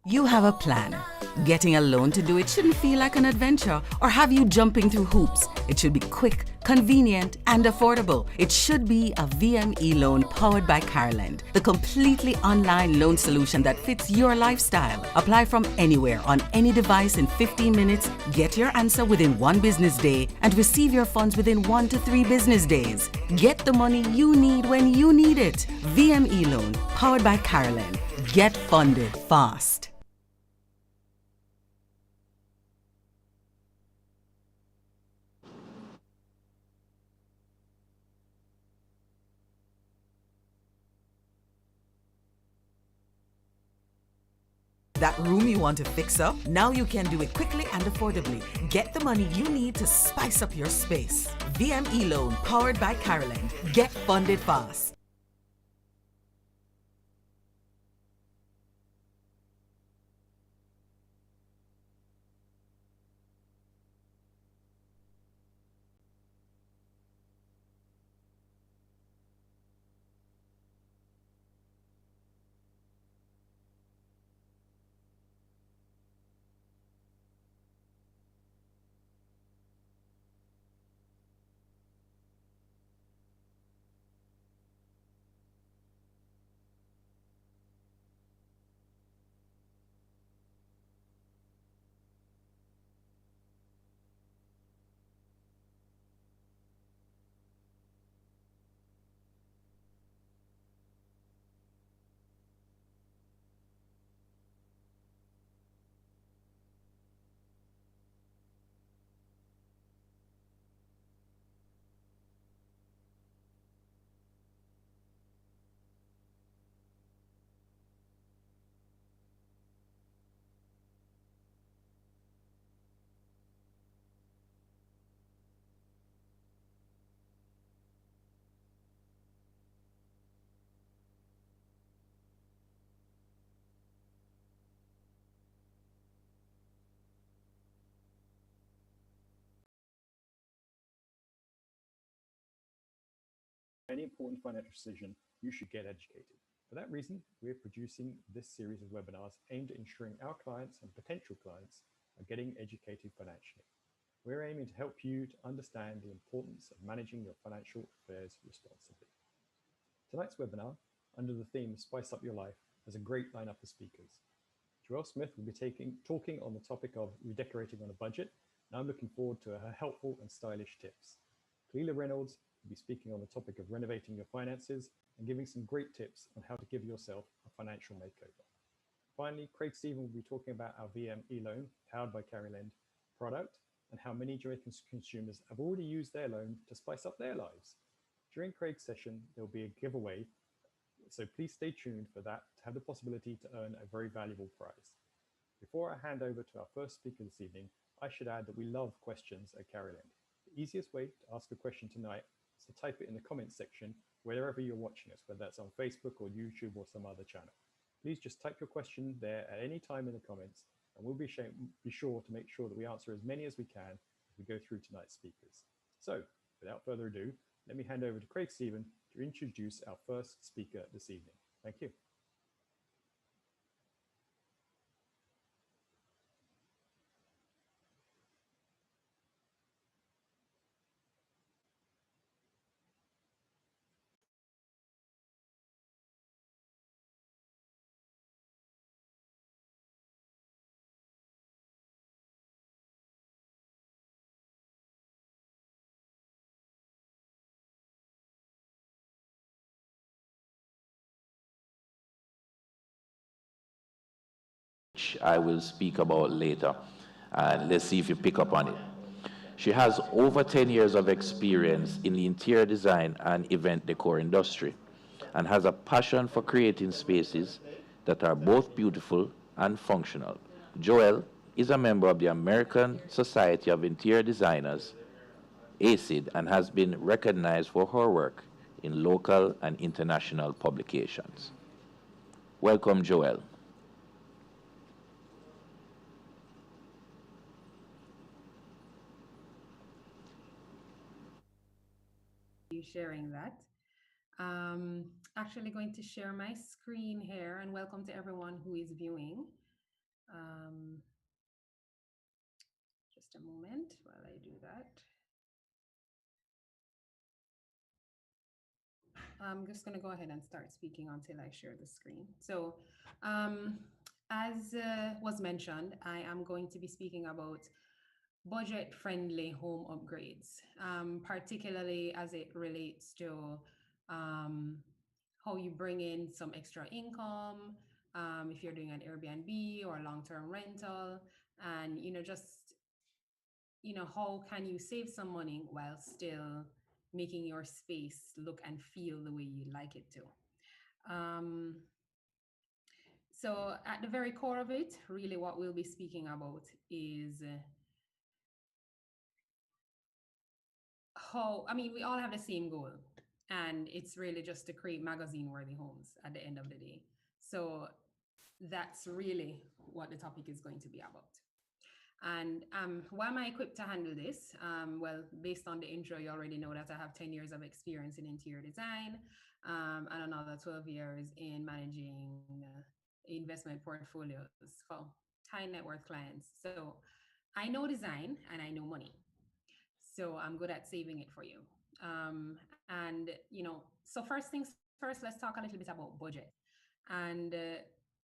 You have a plan. Getting a loan to do it shouldn't feel like an adventure or have you jumping through hoops. It should be quick, convenient, and affordable. It should be a VM eLoan powered by Caroland, the completely online loan solution that fits your lifestyle. Apply from anywhere on any device in 15 minutes, get your answer within 1 business day, and receive your funds within 1 to 3 business days. Get the money you need when you need it. VM eLoan powered by Caroland. Get funded fast. That room you want to fix up? Now you can do it quickly and affordably. Get the money you need to spice up your space. VM eLoan, powered by Caroland. Get funded fast. Any important financial decision, you should get educated. For that reason, we're producing this series of webinars aimed at ensuring our clients and potential clients are getting educated financially. We're aiming to help you to understand the importance of managing your financial affairs responsibly. Tonight's webinar, under the theme Spice Up Your Life, has a great lineup of speakers. Joelle Smith will be talking on the topic of redecorating on a budget, and I'm looking forward to her helpful and stylish tips. Kalila Reynolds will be speaking on the topic of renovating your finances and giving some great tips on how to give yourself a financial makeover. Finally, Craig Stephen will be talking about our VM eLoan, powered by Caroland product, and how many Jamaican consumers have already used their loan to spice up their lives. During Craig's session, there will be a giveaway, so please stay tuned for that to have the possibility to earn a very valuable prize. Before I hand over to our first speaker this evening, I should add that we love questions at Caroland. The easiest way to ask a question tonight is to type it in the comments section wherever you're watching us, whether that's on Facebook or YouTube or some other channel. Please just type your question there at any time in the comments, and we'll be sure to make sure that we answer as many as we can as we go through tonight's speakers. So, without further ado, let me hand over to Craig Stephen to introduce our first speaker this evening. Thank you. I will speak about later, and let's see if you pick up on it. She has over 10 years of experience in the interior design and event decor industry and has a passion for creating spaces that are both beautiful and functional. Joelle is a member of the American Society of Interior Designers, ACID, and has been recognized for her work in local and international publications. Welcome, Joelle. You sharing that. Actually going to share my screen here, and welcome to everyone who is viewing. Um, just a moment while I do that. I'm just going to go ahead and start speaking until I share the screen. So, as was mentioned, I am going to be speaking about budget-friendly home upgrades, particularly as it relates to how you bring in some extra income, if you're doing an Airbnb or long-term rental, and just how can you save some money while still making your space look and feel the way you like it to. Um, so at the very core of it, really what we'll be speaking about is we all have the same goal, and it's really just to create magazine worthy homes at the end of the day. So that's really what the topic is going to be about. And why am I equipped to handle this? Well, based on the intro, you already know that I have 10 years of experience in interior design, and another 12 years in managing investment portfolios for high net worth clients. So I know design and I know money. So I'm good at saving it for you. And so first things first, let's talk a little bit about budget. And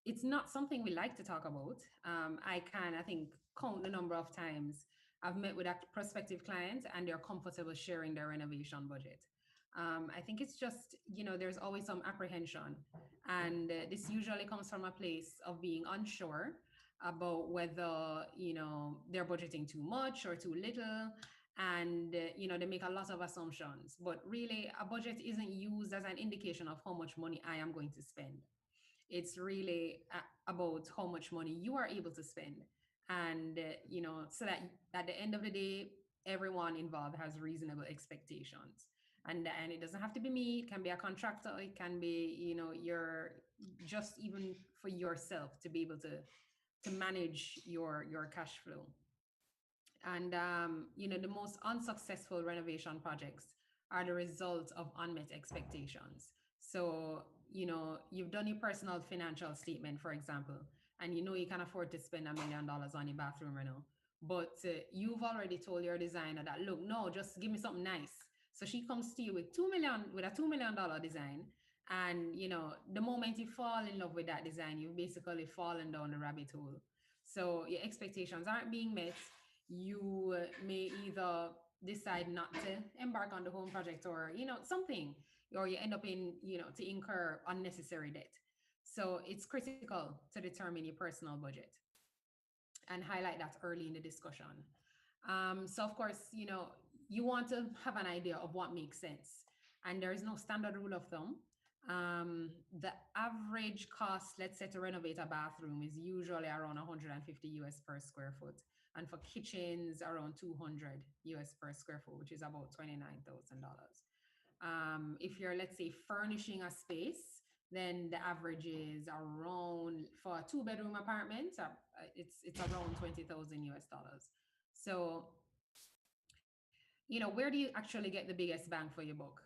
it's not something we like to talk about. I think, count the number of times I've met with a prospective client and they're comfortable sharing their renovation budget. I think it's just, there's always some apprehension. And this usually comes from a place of being unsure about whether, they're budgeting too much or too little. And they make a lot of assumptions, but really a budget isn't used as an indication of how much money I am going to spend. It's really about how much money you are able to spend, and so that at the end of the day everyone involved has reasonable expectations. And it doesn't have to be me, it can be a contractor, it can be you're just even for yourself to be able to manage your cash flow. And the most unsuccessful renovation projects are the result of unmet expectations. So, you've done your personal financial statement, for example, and you can afford to spend $1 million on your bathroom reno. But you've already told your designer that, look, no, just give me something nice. So she comes to you with a $2 million design. And the moment you fall in love with that design, you've basically fallen down the rabbit hole. So your expectations aren't being met. You may either decide not to embark on the home project, or something, or you end up in to incur unnecessary debt. So it's critical to determine your personal budget and highlight that early in the discussion. So of course, you want to have an idea of what makes sense, and there is no standard rule of thumb. The average cost, let's say, to renovate a bathroom is usually around 150 US per square foot. And for kitchens, around 200 US per square foot, which is about $29,000. If you're, let's say, furnishing a space, then the average is around, for a 2-bedroom apartment, it's around 20,000 US dollars. So, where do you actually get the biggest bang for your buck?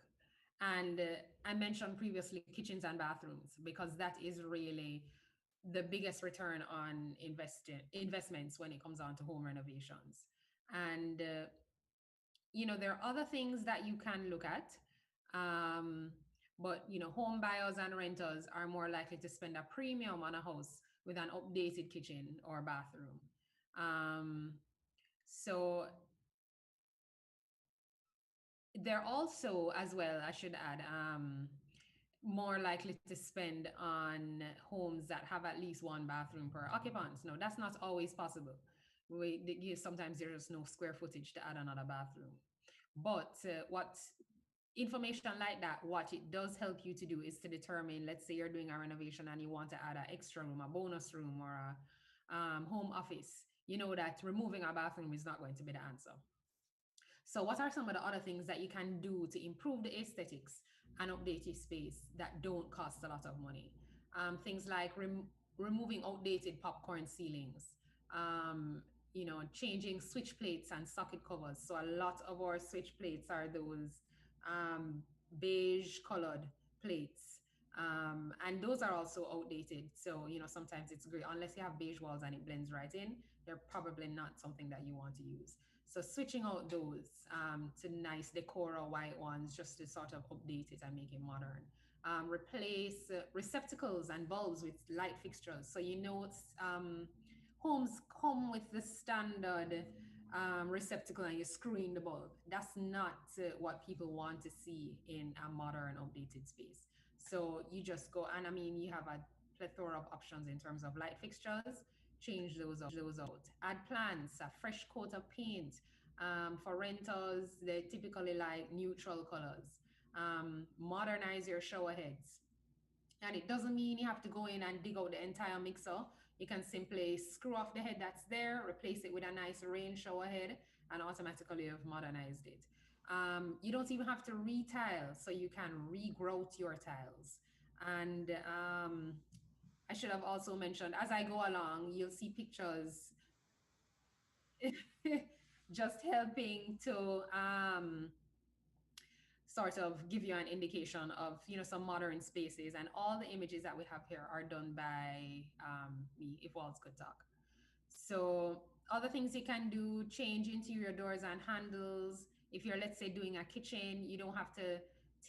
And I mentioned previously kitchens and bathrooms, because that is really the biggest return on investments when it comes on to home renovations. And there are other things that you can look at, but home buyers and renters are more likely to spend a premium on a house with an updated kitchen or bathroom. So they're also, as well, I should add, more likely to spend on homes that have at least one bathroom per occupant. No, that's not always possible. Sometimes there's just no square footage to add another bathroom. But what information like that, what it does help you to do is to determine, let's say you're doing a renovation and you want to add an extra room, a bonus room, or a home office. You know that removing a bathroom is not going to be the answer. So what are some of the other things that you can do to improve the aesthetics and update your space that don't cost a lot of money? Things like removing outdated popcorn ceilings, changing switch plates and socket covers. So a lot of our switch plates are those beige colored plates. And those are also outdated. So, sometimes it's great, unless you have beige walls and it blends right in, they're probably not something that you want to use. So switching out those to nice decor or white ones just to sort of update it and make it modern. Replace receptacles and bulbs with light fixtures. So homes come with the standard receptacle and you screw in the bulb. That's not what people want to see in a modern, updated space. So you just go, and I mean, you have a plethora of options in terms of light fixtures. Change those out. Add plants, a fresh coat of paint. For renters, they typically like neutral colors. Modernize your shower heads. And it doesn't mean you have to go in and dig out the entire mixer. You can simply screw off the head that's there, replace it with a nice rain shower head, and automatically you've modernized it. You don't even have to retile, so you can regrout your tiles. And I should have also mentioned, as I go along, you'll see pictures just helping to sort of give you an indication of some modern spaces, and all the images that we have here are done by me, if walls could talk. So other things you can do: change interior doors and handles. If you're, let's say, doing a kitchen, you don't have to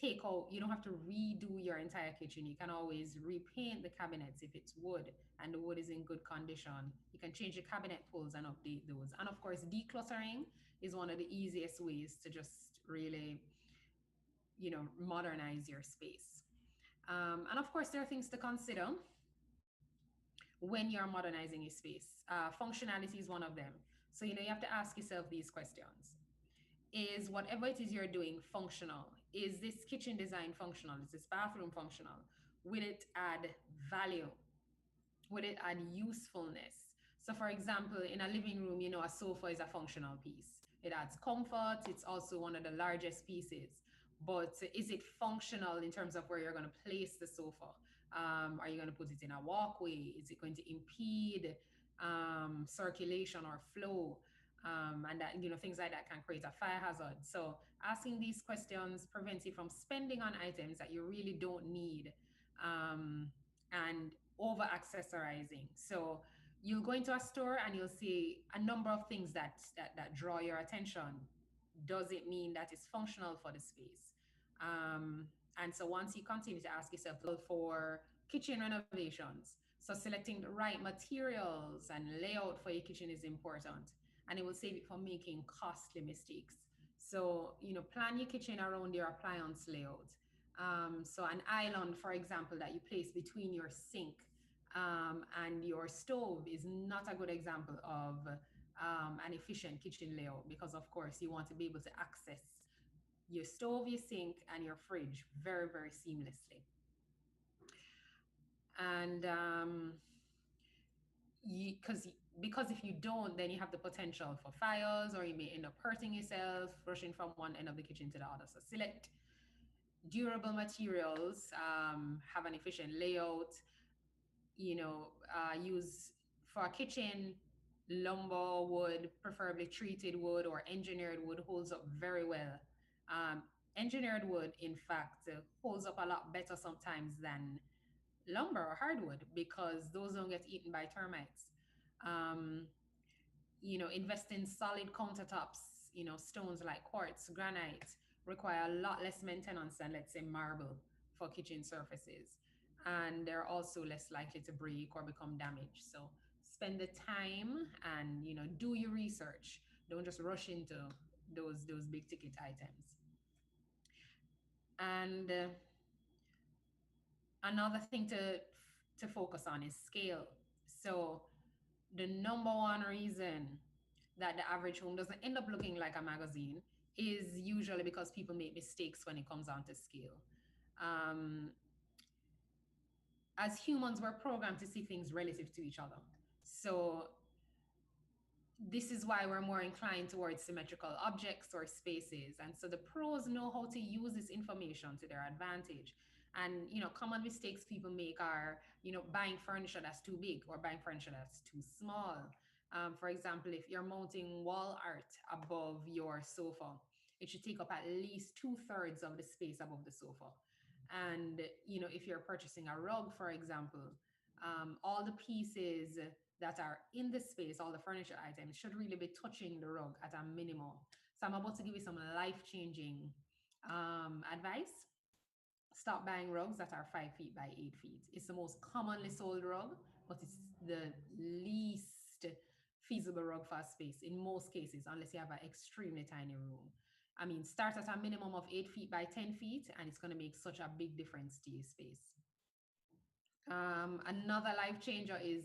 redo your entire kitchen. You can always repaint the cabinets if it's wood and the wood is in good condition. You can change the cabinet pulls and update those. And of course, decluttering is one of the easiest ways to just really modernize your space. And of course, there are things to consider when you're modernizing your space. Functionality is one of them. So, you have to ask yourself these questions. Is whatever it is you're doing functional? Is this kitchen design functional? Is this bathroom functional? Will it add value? Will it add usefulness? So for example, in a living room, a sofa is a functional piece. It adds comfort. It's also one of the largest pieces. But is it functional in terms of where you're going to place the sofa? Are you going to put it in a walkway? Is it going to impede circulation or flow? And that, things like that can create a fire hazard. So asking these questions prevents you from spending on items that you really don't need, and over accessorizing. So you'll go into a store and you'll see a number of things that draw your attention. Does it mean that it's functional for the space? And so once you continue to ask yourself for kitchen renovations, so selecting the right materials and layout for your kitchen is important, and it will save you from making costly mistakes. So, plan your kitchen around your appliance layout. So an island, for example, that you place between your sink and your stove is not a good example of an efficient kitchen layout, because of course you want to be able to access your stove, your sink, and your fridge very, very seamlessly. And because if you don't, then you have the potential for fires, or you may end up hurting yourself rushing from one end of the kitchen to the other. So select durable materials, have an efficient layout, use for a kitchen. Lumber wood, preferably treated wood or engineered wood, holds up very well. Engineered wood, in fact, holds up a lot better sometimes than lumber or hardwood, because those don't get eaten by termites. Invest in solid countertops. Stones like quartz, granite require a lot less maintenance than, let's say, marble for kitchen surfaces, and they're also less likely to break or become damaged. So spend the time and do your research. Don't just rush into those big ticket items. And another thing to focus on is scale. So the number one reason that the average home doesn't end up looking like a magazine is usually because people make mistakes when it comes down to scale. As humans, we're programmed to see things relative to each other. So this is why we're more inclined towards symmetrical objects or spaces. And so the pros know how to use this information to their advantage. And common mistakes people make are buying furniture that's too big or buying furniture that's too small. For example, if you're mounting wall art above your sofa, it should take up at least 2/3 of the space above the sofa. And, if you're purchasing a rug, for example, all the pieces that are in the space, all the furniture items should really be touching the rug at a minimum. So I'm about to give you some life-changing advice. Stop buying rugs that are 5 feet by 8 feet. It's the most commonly sold rug, but it's the least feasible rug for space in most cases, unless you have an extremely tiny room. I mean, start at a minimum of 8 feet by 10 feet, and it's going to make such a big difference to your space. Another life changer is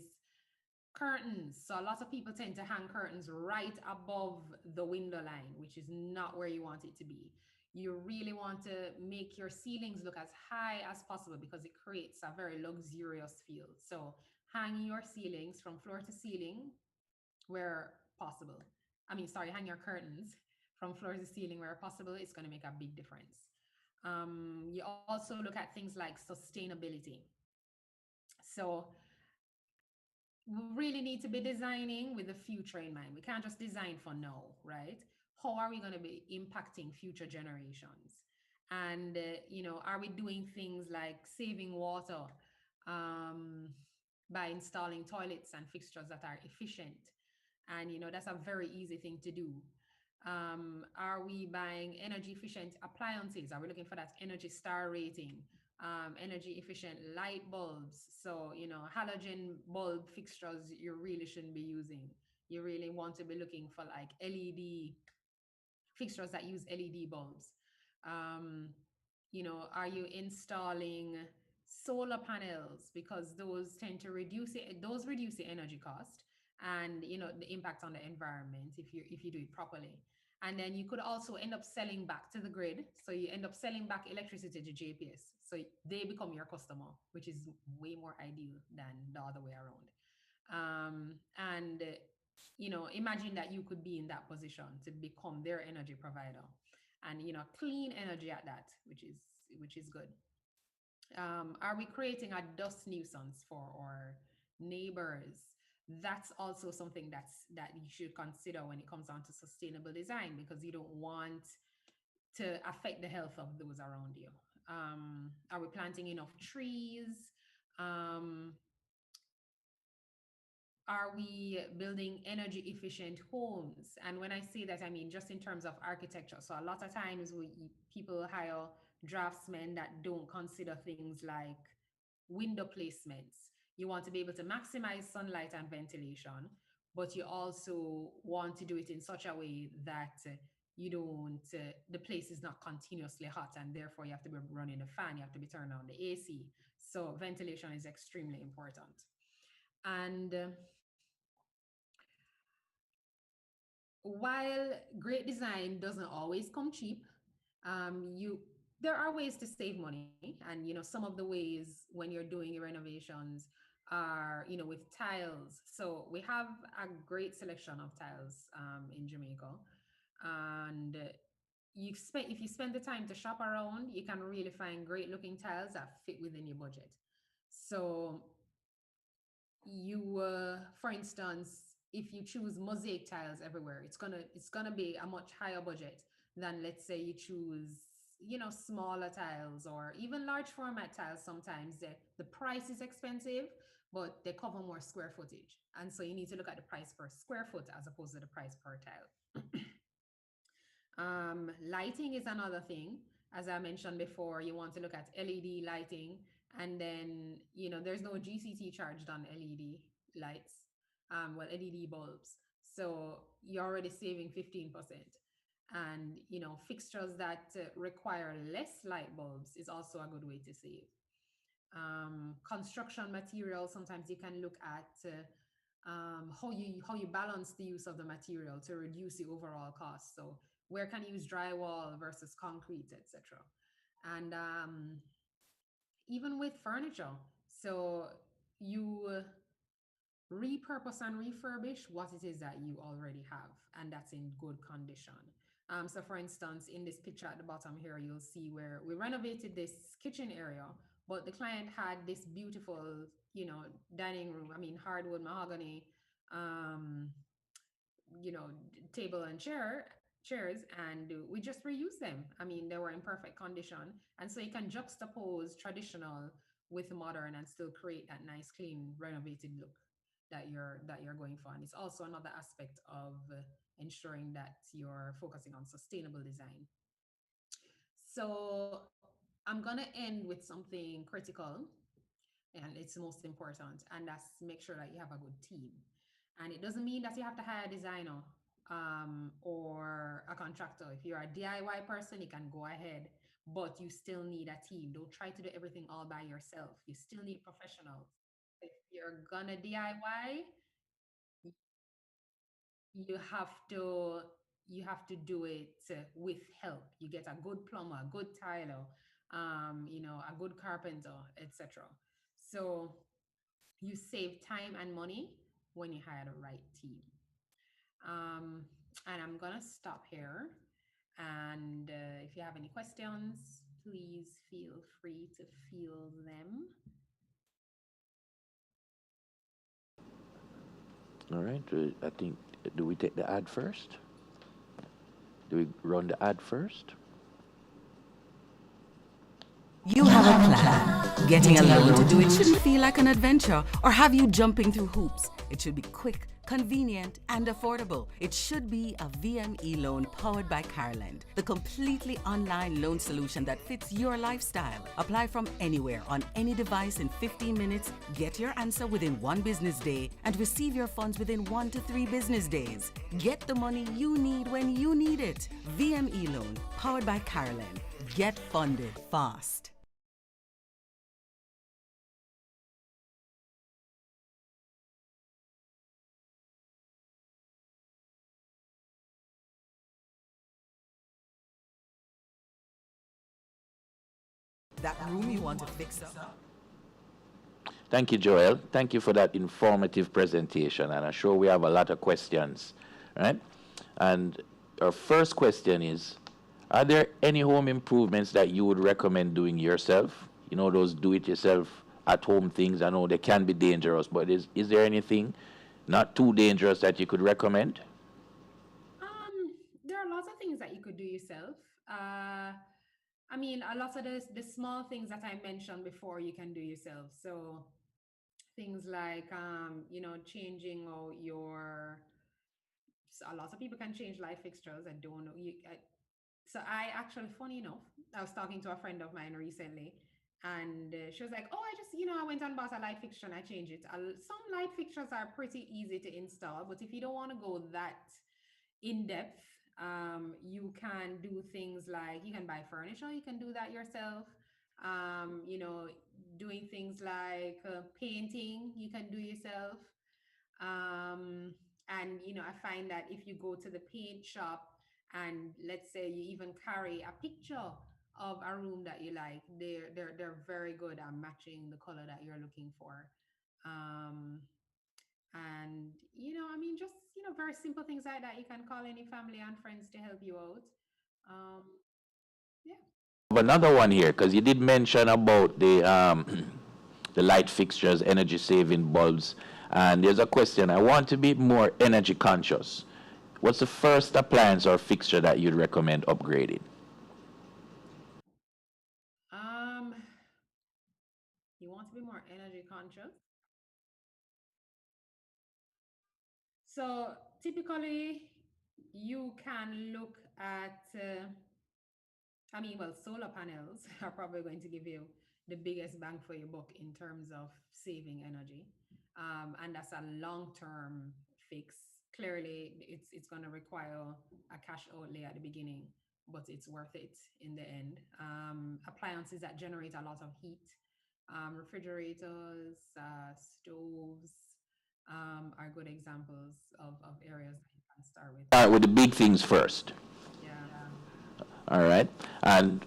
curtains. So a lot of people tend to hang curtains right above the window line, which is not where you want it to be. You really want to make your ceilings look as high as possible because it creates a very luxurious feel. So hang your ceilings from floor to ceiling where possible. Hang your curtains from floor to ceiling where possible. It's going to make a big difference. You also look at things like sustainability. So we really need to be designing with the future in mind. We can't just design for now, right? How are we going to be impacting future generations? And, are we doing things like saving water by installing toilets and fixtures that are efficient? And, that's a very easy thing to do. Are we buying energy efficient appliances? Are we looking for that Energy Star rating? Energy efficient light bulbs. So, halogen bulb fixtures you really shouldn't be using. You really want to be looking for like LED fixtures that use LED bulbs. Are you installing solar panels? Because those tend to reduce the energy cost and the impact on the environment if you do it properly. And then you could also end up selling back to the grid. So you end up selling back electricity to JPS. So they become your customer, which is way more ideal than the other way around. Imagine that you could be in that position to become their energy provider and, clean energy at that, which is good. Are we creating a dust nuisance for our neighbors? That's also something that you should consider when it comes down to sustainable design, because you don't want to affect the health of those around you. Are we planting enough trees? Are we building energy efficient homes? And when I say that, I mean just in terms of architecture. So a lot of times people hire draftsmen that don't consider things like window placements. You want to be able to maximize sunlight and ventilation, but you also want to do it in such a way that the place is not continuously hot, and therefore you have to be running the fan, you have to be turning on the AC. So ventilation is extremely important. And while great design doesn't always come cheap, there are ways to save money. And some of the ways when you're doing your renovations are with tiles. So we have a great selection of tiles in Jamaica, and if you spend the time to shop around, you can really find great looking tiles that fit within your budget. So for instance, if you choose mosaic tiles everywhere, it's gonna be a much higher budget than, let's say, you choose smaller tiles or even large format tiles. Sometimes the price is expensive, but they cover more square footage, and so you need to look at the price per square foot as opposed to the price per tile. Lighting is another thing. As I mentioned before, you want to look at LED lighting, and then there's no GCT charged on LED lights, LED bulbs, so you're already saving 15%. And fixtures that require less light bulbs is also a good way to save. Construction materials, sometimes you can look at how you balance the use of the material to reduce the overall cost. So where can you use drywall versus concrete, etc. And even with furniture, so you repurpose and refurbish what it is that you already have, and that's in good condition. So for instance, in this picture at the bottom here, you'll see where we renovated this kitchen area, but the client had this beautiful, dining room, hardwood mahogany, table and chair chairs and we just reuse them. I mean, they were in perfect condition. And so you can juxtapose traditional with modern and still create that nice, clean, renovated look that you're going for. And it's also another aspect of ensuring that you're focusing on sustainable design. So I'm gonna end with something critical, and it's most important, and that's make sure that you have a good team. And it doesn't mean that you have to hire a designer or a contractor. If you're a DIY person, you can go ahead, but you still need a team. Don't try to do everything all by yourself. You still need professionals. If you're gonna DIY, you have to you have to do it with help. You get a good plumber, a good tiler, a good carpenter, etc. So you save time and money when you hire the right team. um, and I'm gonna stop here, and if you have any questions, please feel free to field them. All right. I think, do we take the ad first? Do we run the ad first? You have a plan. Getting a loan to do it shouldn't feel like an adventure or have you jumping through hoops. It should be quick, convenient, and affordable. It should be a VM eLoan powered by Caroland, the completely online loan solution that fits your lifestyle. Apply from anywhere on any device in 15 minutes, get your answer within 1 business day, and receive your funds within 1 to 3 business days. Get the money you need when you need it. VM eLoan powered by Caroland. Get funded fast. That room you want to fix up? Thank you, Joel. Thank you for that informative presentation. And I'm sure we have a lot of questions, right? And our first question is, are there any home improvements that you would recommend doing yourself? You know, those do-it-yourself at-home things. I know they can be dangerous, but is there anything not too dangerous that you could recommend? There are lots of things that you could do yourself. I mean, a lot of the small things that I mentioned before, you can do yourself. So things like, changing out a lot of people can change light fixtures. I don't know. So I actually, funny enough, I was talking to a friend of mine recently, and she was like, "Oh, I went and bought a light fixture and I changed it." Some light fixtures are pretty easy to install, but if you don't want to go that in depth, you can do things like you can buy furniture, you can do that yourself. Um, you know, Doing things like painting, you can do yourself. Um, and I find that if you go to the paint shop and let's say you even carry a picture of a room that you like, they're very good at matching the color that you're looking for. Um, and just very simple things like that. You can call any family and friends to help you out. Um, yeah. Another one here, because you did mention about the the light fixtures, energy saving bulbs, and there's a question. I want to be more energy conscious. What's the first appliance or fixture that you'd recommend upgrading? Um, you want to be more energy conscious. So typically, you can look at, solar panels are probably going to give you the biggest bang for your buck in terms of saving energy. And that's a long-term fix. Clearly, it's going to require a cash outlay at the beginning, but it's worth it in the end. Appliances that generate a lot of heat, refrigerators, stoves, are good examples of areas that you can start with. Start with the big things first. Yeah. All right. And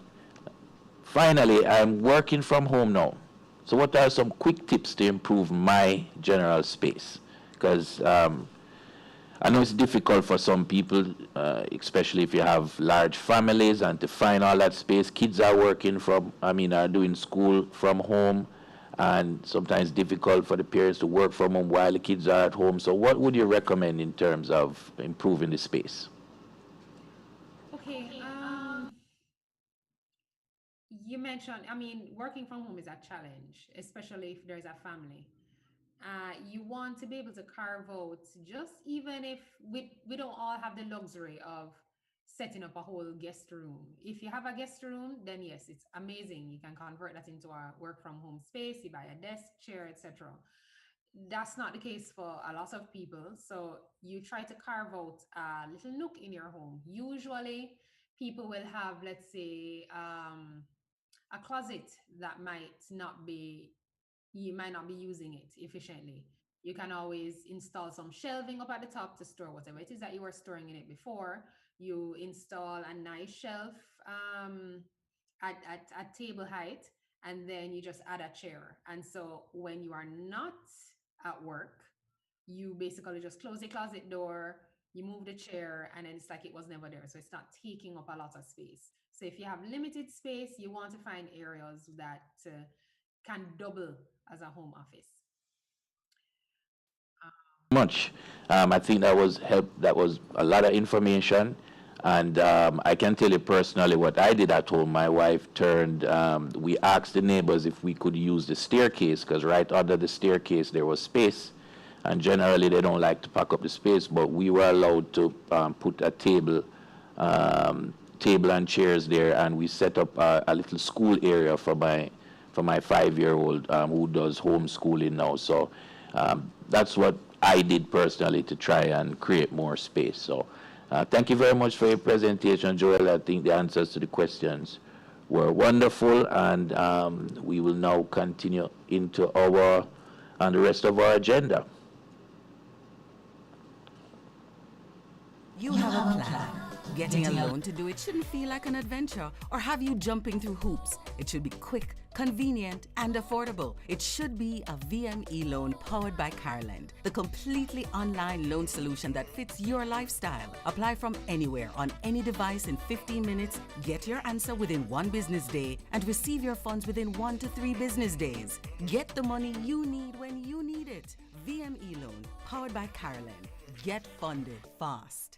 finally, I'm working from home now. So what are some quick tips to improve my general space? Because I know it's difficult for some people, especially if you have large families, and to find all that space. Kids are are doing school from home, and sometimes difficult for the parents to work from home while the kids are at home. So what would you recommend in terms of improving the space? you mentioned, I mean, working from home is a challenge, especially if there's a family. You want to be able to carve out, just even if we don't all have the luxury of setting up a whole guest room. If you have a guest room, then yes, it's amazing. You can convert that into a work from home space. You buy a desk, chair, etc. That's not the case for a lot of people. So you try to carve out a little nook in your home. Usually, people will have, let's say, a closet that you might not be using it efficiently. You can always install some shelving up at the top to store whatever it is that you were storing in it before. You install a nice shelf at table height, and then you just add a chair. And so when you are not at work, you basically just close the closet door, you move the chair, and then it's like it was never there. So it's not taking up a lot of space. So if you have limited space, you want to find areas that can double as a home office. Much. I think that was that was a lot of information, and I can tell you personally what I did at home. My wife turned. We asked the neighbors if we could use the staircase, because right under the staircase there was space, and generally they don't like to pack up the space. But we were allowed to put a table and chairs there, and we set up a little school area for my 5-year-old who does homeschooling now. So that's what I did personally to try and create more space. So thank you very much for your presentation, Joel. I think the answers to the questions were wonderful, and we will now continue into the rest of our agenda. You have a plan. Getting a loan to do it shouldn't feel like an adventure or have you jumping through hoops. It should be quick, convenient, and affordable. It should be a VM eLoan powered by Carland, the completely online loan solution that fits your lifestyle. Apply from anywhere on any device in 15 minutes, get your answer within 1 business day, and receive your funds within 1 to 3 business days. Get the money you need when you need it. VM eLoan powered by Carland. Get funded fast.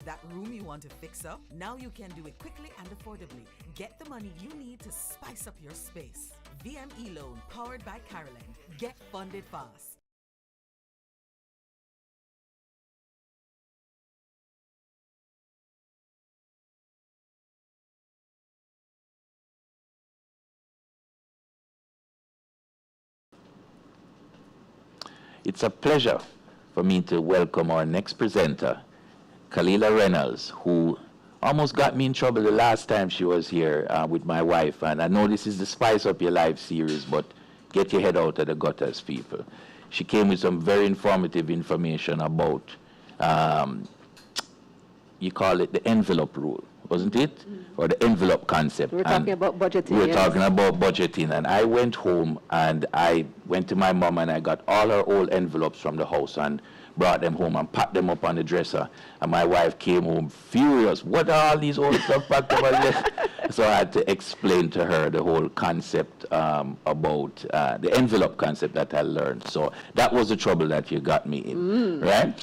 That room you want to fix up? Now you can do it quickly and affordably. Get the money you need to spice up your space. VM eLoan powered by Carland. Get funded fast. It's a pleasure for me to welcome our next presenter, Kalila Reynolds, who almost got me in trouble the last time she was here with my wife. And I know this is the Spice Up Your Life series, but get your head out of the gutters, people. She came with some very informative information about, you call it the envelope rule, wasn't it? Or the envelope concept. We're talking about budgeting. We're talking about budgeting. And I went home and I went to my mom and I got all her old envelopes from the house and brought them home and packed them up on the dresser. And my wife came home furious. What are all these old stuff packed up on the dresser? So I had to explain to her the whole concept about the envelope concept that I learned. So that was the trouble that you got me in, right?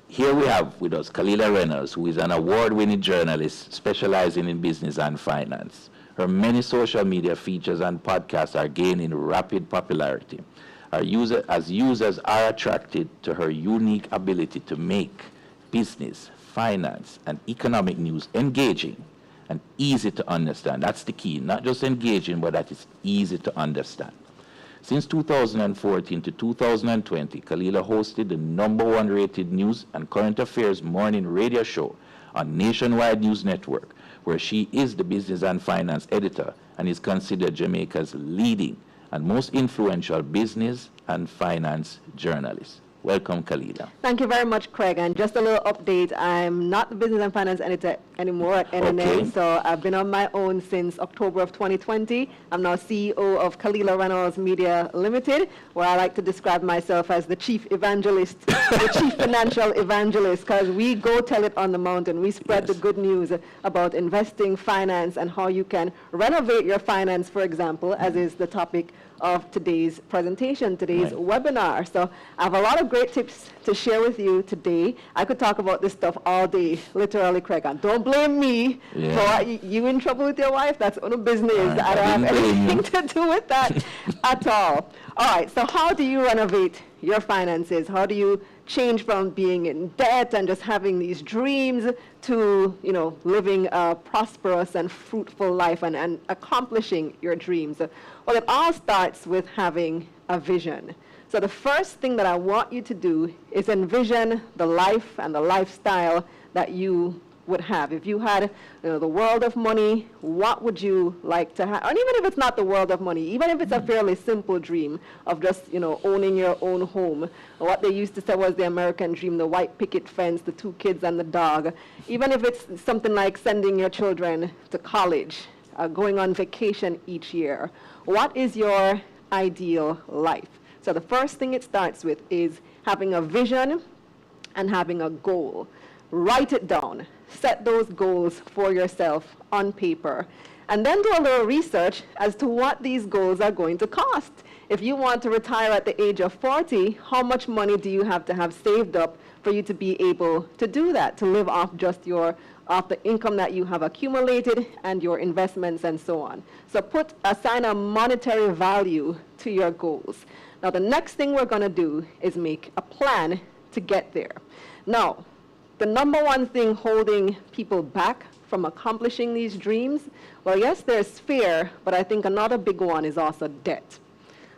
Here we have with us Kalila Reynolds, who is an award-winning journalist specializing in business and finance. Her many social media features and podcasts are gaining rapid popularity. As users are attracted to her unique ability to make business, finance, and economic news engaging and easy to understand. That's the key. Not just engaging, but that it's easy to understand. Since 2014 to 2020, Kalila hosted the #1 rated news and current affairs morning radio show on Nationwide News Network, where she is the business and finance editor and is considered Jamaica's leading and most influential business and finance journalist. Welcome, Kalila. Thank you very much, Craig. And just a little update, I'm not the business and finance editor anymore at NNA. Okay. So I've been on my own since October of 2020. I'm now CEO of Kalila Reynolds Media Limited, where I like to describe myself as the chief evangelist, the chief financial evangelist, because we go tell it on the mountain. We spread the good news about investing, finance, and how you can renovate your finance, for example, as is the topic of today's presentation, today's webinar. So I have a lot of great tips to share with you today. I could talk about this stuff all day, literally, Craig. And don't blame me for what you in trouble with your wife. That's no business. I don't have anything to do with that at all. All right, so how do you renovate your finances? How do you change from being in debt and just having these dreams to, you know, living a prosperous and fruitful life and accomplishing your dreams? Well, it all starts with having a vision. So the first thing that I want you to do is envision the life and the lifestyle that you would have. If you had, you know, the world of money, what would you like to have? And even if it's not the world of money, even if it's a fairly simple dream of just, you know, owning your own home, what they used to say was the American dream, the white picket fence, the 2 kids and the dog. Even if it's something like sending your children to college, going on vacation each year, what is your ideal life? So the first thing it starts with is having a vision and having a goal. Write it down. Set those goals for yourself on paper. And then do a little research as to what these goals are going to cost. If you want to retire at the age of 40, how much money do you have to have saved up for you to be able to do that, to live off just off the income that you have accumulated and your investments and so on? So assign a monetary value to your goals. Now, the next thing we're going to do is make a plan to get there. Now, the number one thing holding people back from accomplishing these dreams, well, yes, there's fear, but I think another big one is also debt.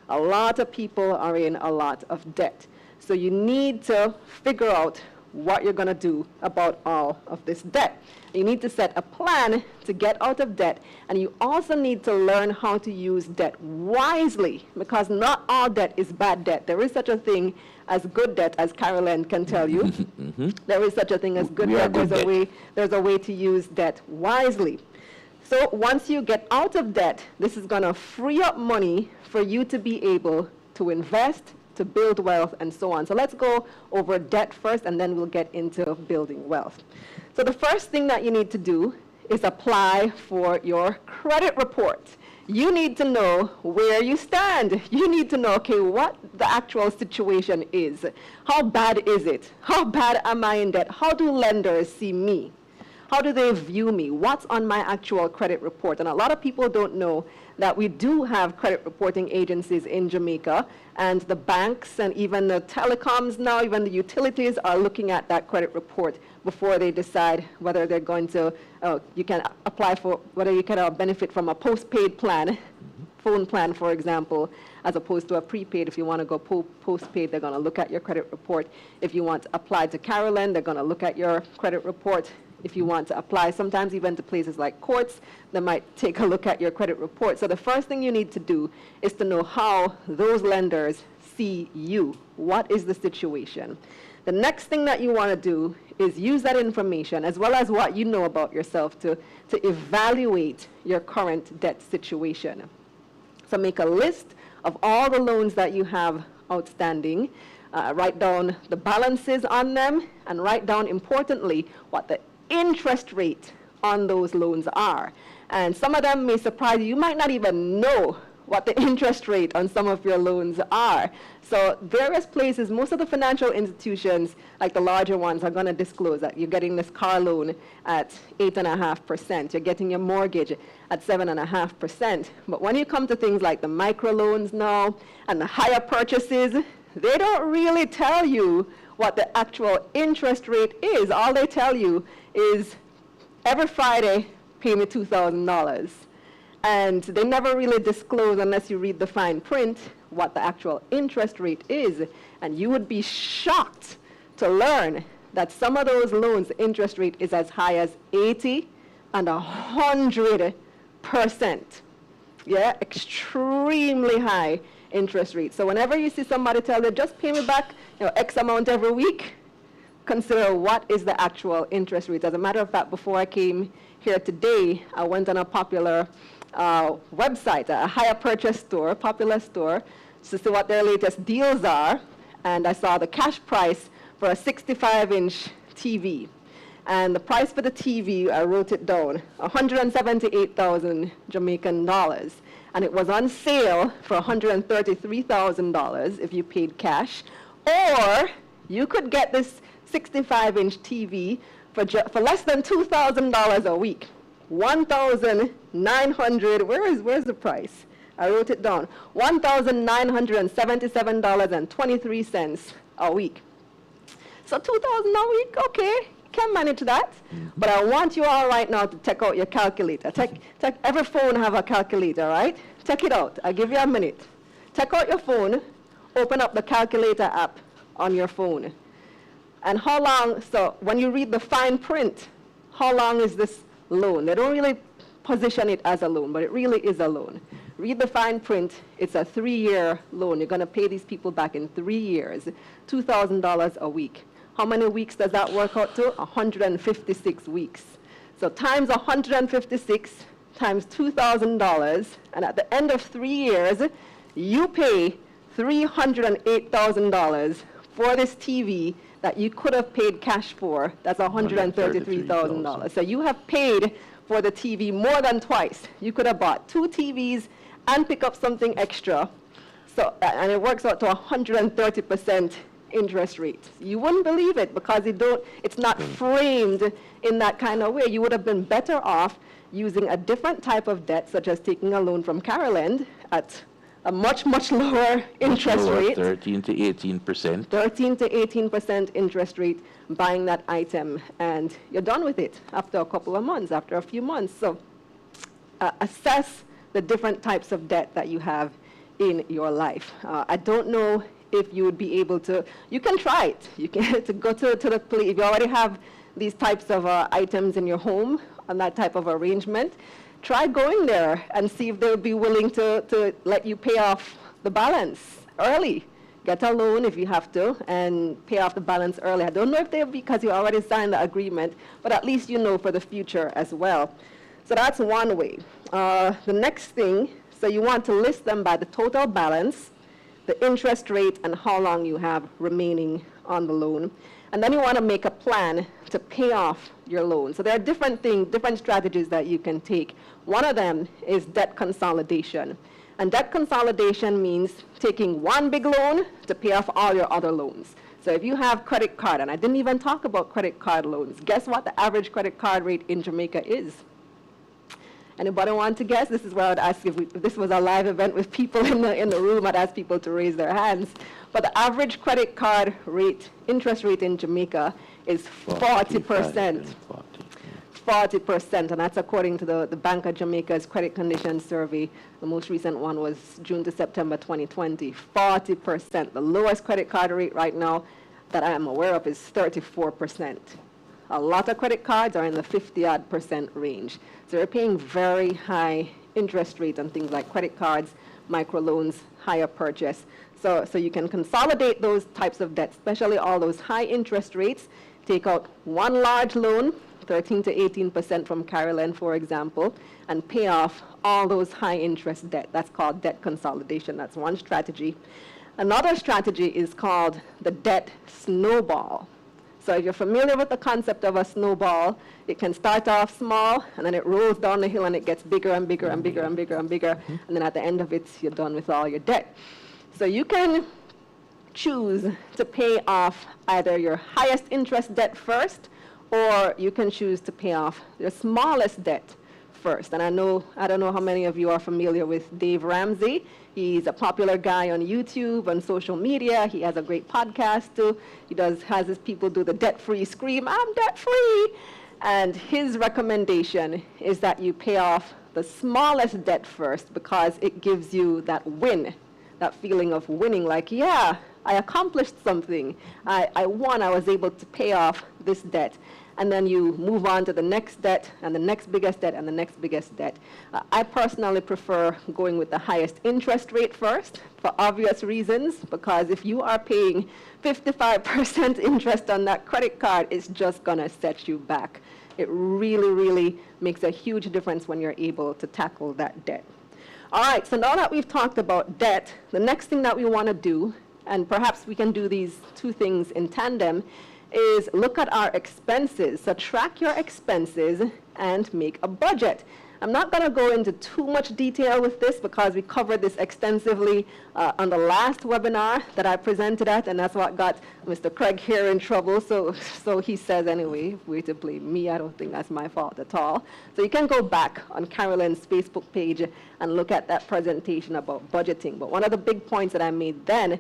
A lot of people are in a lot of debt. So you need to figure out what you're going to do about all of this debt. You need to set a plan to get out of debt, and you also need to learn how to use debt wisely, because not all debt is bad debt. There is such a thing as good debt, as Carolyn can tell you. There is such a thing as good debt. There's a way to use debt wisely. So once you get out of debt, this is going to free up money for you to be able to invest, to build wealth, and so on. So let's go over debt first, and then we'll get into building wealth. So the first thing that you need to do is apply for your credit report. You need to know where you stand. You need to know, okay, what the actual situation is. How bad is it? How bad am I in debt? How do lenders see me? How do they view me? What's on my actual credit report? And a lot of people don't know that we do have credit reporting agencies in Jamaica, and the banks and even the telecoms now, even the utilities are looking at that credit report before they decide whether they're going to, you can apply for, whether you can benefit from a postpaid plan, phone plan, for example, as opposed to a prepaid. If you want to go postpaid, they're going to look at your credit report. If you want to apply to Carolyn, they're going to look at your credit report. If you want to apply, sometimes even to places like courts, they might take a look at your credit report. So the first thing you need to do is to know how those lenders see you. What is the situation? The next thing that you want to do is use that information, as well as what you know about yourself, to evaluate your current debt situation. So make a list of all the loans that you have outstanding. Write down the balances on them, and write down, importantly, what the interest rate on those loans are. And some of them may surprise you. You might not even know what the interest rate on some of your loans are. So various places, most of the financial institutions, like the larger ones, are going to disclose that you're getting this car loan at 8.5%. You're getting your mortgage at 7.5%. But when you come to things like the microloans now and the higher purchases, they don't really tell you what the actual interest rate is. All they tell you is every Friday, pay me $2,000. And they never really disclose, unless you read the fine print, what the actual interest rate is. And you would be shocked to learn that some of those loans, the interest rate is as high as 80 and 100%. Yeah, extremely high interest rate. So whenever you see somebody tell you, just pay me back, X amount every week, consider what is the actual interest rate. As a matter of fact, before I came here today, I went on a popular website, a hire purchase store, popular store, to see what their latest deals are. And I saw the cash price for a 65-inch TV. And the price for the TV, I wrote it down, 178,000 Jamaican dollars. And it was on sale for $133,000 if you paid cash. Or you could get this 65-inch TV for less than $2,000 a week. 1,900, where's the price? I wrote it down. $1,977.23 a week. So $2,000 a week, okay, can manage that. But I want you all right now to take out your calculator. Every phone have a calculator, right? Take it out. I'll give you a minute. Take out your phone, open up the calculator app on your phone. And how long, so when you read the fine print, how long is this loan? They don't really position it as a loan, but it really is a loan. Read the fine print. It's a 3-year loan. You're going to pay these people back in 3 years, $2,000 a week. How many weeks does that work out to? 156 weeks. So times 156 times $2,000, and at the end of 3 years, you pay $308,000 for this TV that you could have paid cash for. That's $133,000. So you have paid for the TV more than twice. You could have bought 2 TVs and pick up something extra. So, and it works out to 130% interest rate. You wouldn't believe it because it's not framed in that kind of way. You would have been better off using a different type of debt, such as taking a loan from Caroland at a much, much lower interest rate. 13 to 18%. 13 to 18% interest rate, buying that item, and you're done with it after a couple of months, after a few months. So assess the different types of debt that you have in your life. I don't know if you would be able to, you can try it. You can to go to the place, if you already have these types of items in your home on that type of arrangement, try going there and see if they'll be willing to let you pay off the balance early. Get a loan if you have to and pay off the balance early. I don't know if they'll be, because you already signed the agreement, but at least you know for the future as well. So that's one way. The next thing, so you want to list them by the total balance, the interest rate, and how long you have remaining on the loan. And then you want to make a plan to pay off your loan. So there are different things, different strategies that you can take. One of them is debt consolidation. And debt consolidation means taking one big loan to pay off all your other loans. So if you have credit card, and I didn't even talk about credit card loans, guess what the average credit card rate in Jamaica is? Anybody want to guess? This is where I'd ask if this was a live event with people in the room, I'd ask people to raise their hands. But the average credit card rate, interest rate in Jamaica is 40%. 40%, and that's according to the Bank of Jamaica's Credit Conditions Survey. The most recent one was June to September 2020. 40%. The lowest credit card rate right now that I am aware of is 34%. A lot of credit cards are in the 50-odd% range. So they're paying very high interest rates on things like credit cards, microloans, hire purchase. So you can consolidate those types of debts, especially all those high interest rates. Take out one large loan, 13 to 18% from Caroline, for example, and pay off all those high interest debt. That's called debt consolidation. That's one strategy. Another strategy is called the debt snowball. So if you're familiar with the concept of a snowball, it can start off small, and then it rolls down the hill, and it gets bigger and bigger and bigger and bigger and bigger, and then at the end of it, you're done with all your debt. So you can choose to pay off either your highest interest debt first, or you can choose to pay off your smallest debt first. And I don't know how many of you are familiar with Dave Ramsey. He's a popular guy on YouTube, on social media. He has a great podcast too. He has his people do the debt-free scream, "I'm debt-free." And his recommendation is that you pay off the smallest debt first, because it gives you that win, that feeling of winning, like, yeah, I accomplished something. I won, I was able to pay off this debt. and then you move on to the next debt and the next biggest debt and the next biggest debt. I personally prefer going with the highest interest rate first for obvious reasons, because if you are paying 55% interest on that credit card, it's just going to set you back. It really, really makes a huge difference when you're able to tackle that debt. All right, so now that we've talked about debt, the next thing that we want to do, and perhaps we can do these two things in tandem, is look at our expenses. So track your expenses and make a budget. I'm not going to go into too much detail with this because we covered this extensively on the last webinar that I presented at, and that's what got Mr. Craig here in trouble. So he says anyway, way to blame me. I don't think that's my fault at all. So you can go back on Carolyn's Facebook page and look at that presentation about budgeting. But one of the big points that I made then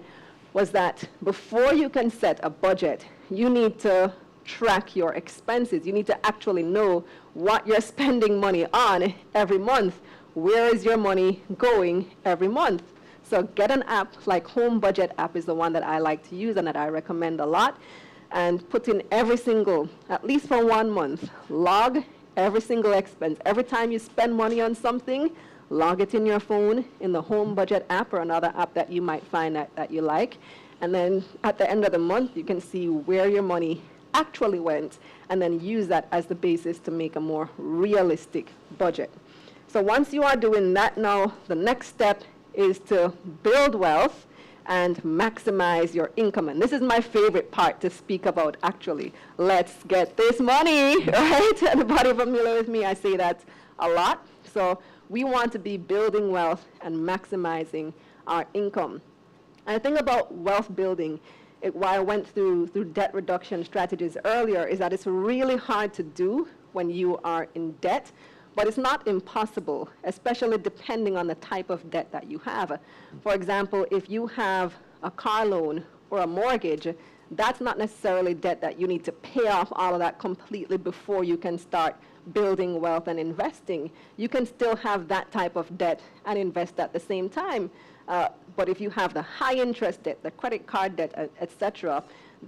was that before you can set a budget, you need to track your expenses. You need to actually know what you're spending money on every month. Where is your money going every month? So get an app like Home Budget app is the one that I like to use and that I recommend a lot, and put in every single, at least for 1 month, log every single expense. Every time you spend money on something, log it in your phone in the Home Budget app or another app that you might find that you like. And then at the end of the month, you can see where your money actually went, and then use that as the basis to make a more realistic budget. So once you are doing that, now the next step is to build wealth and maximize your income. And this is my favorite part to speak about, actually. Let's get this money, right? Anybody familiar with me? I say that a lot. So we want to be building wealth and maximizing our income. And the thing about wealth building, why I went through debt reduction strategies earlier, is that it's really hard to do when you are in debt, but it's not impossible, especially depending on the type of debt that you have. For example, if you have a car loan or a mortgage, that's not necessarily debt that you need to pay off all of that completely before you can start building wealth and investing. You can still have that type of debt and invest at the same time. But if you have the high interest debt, the credit card debt, etc.,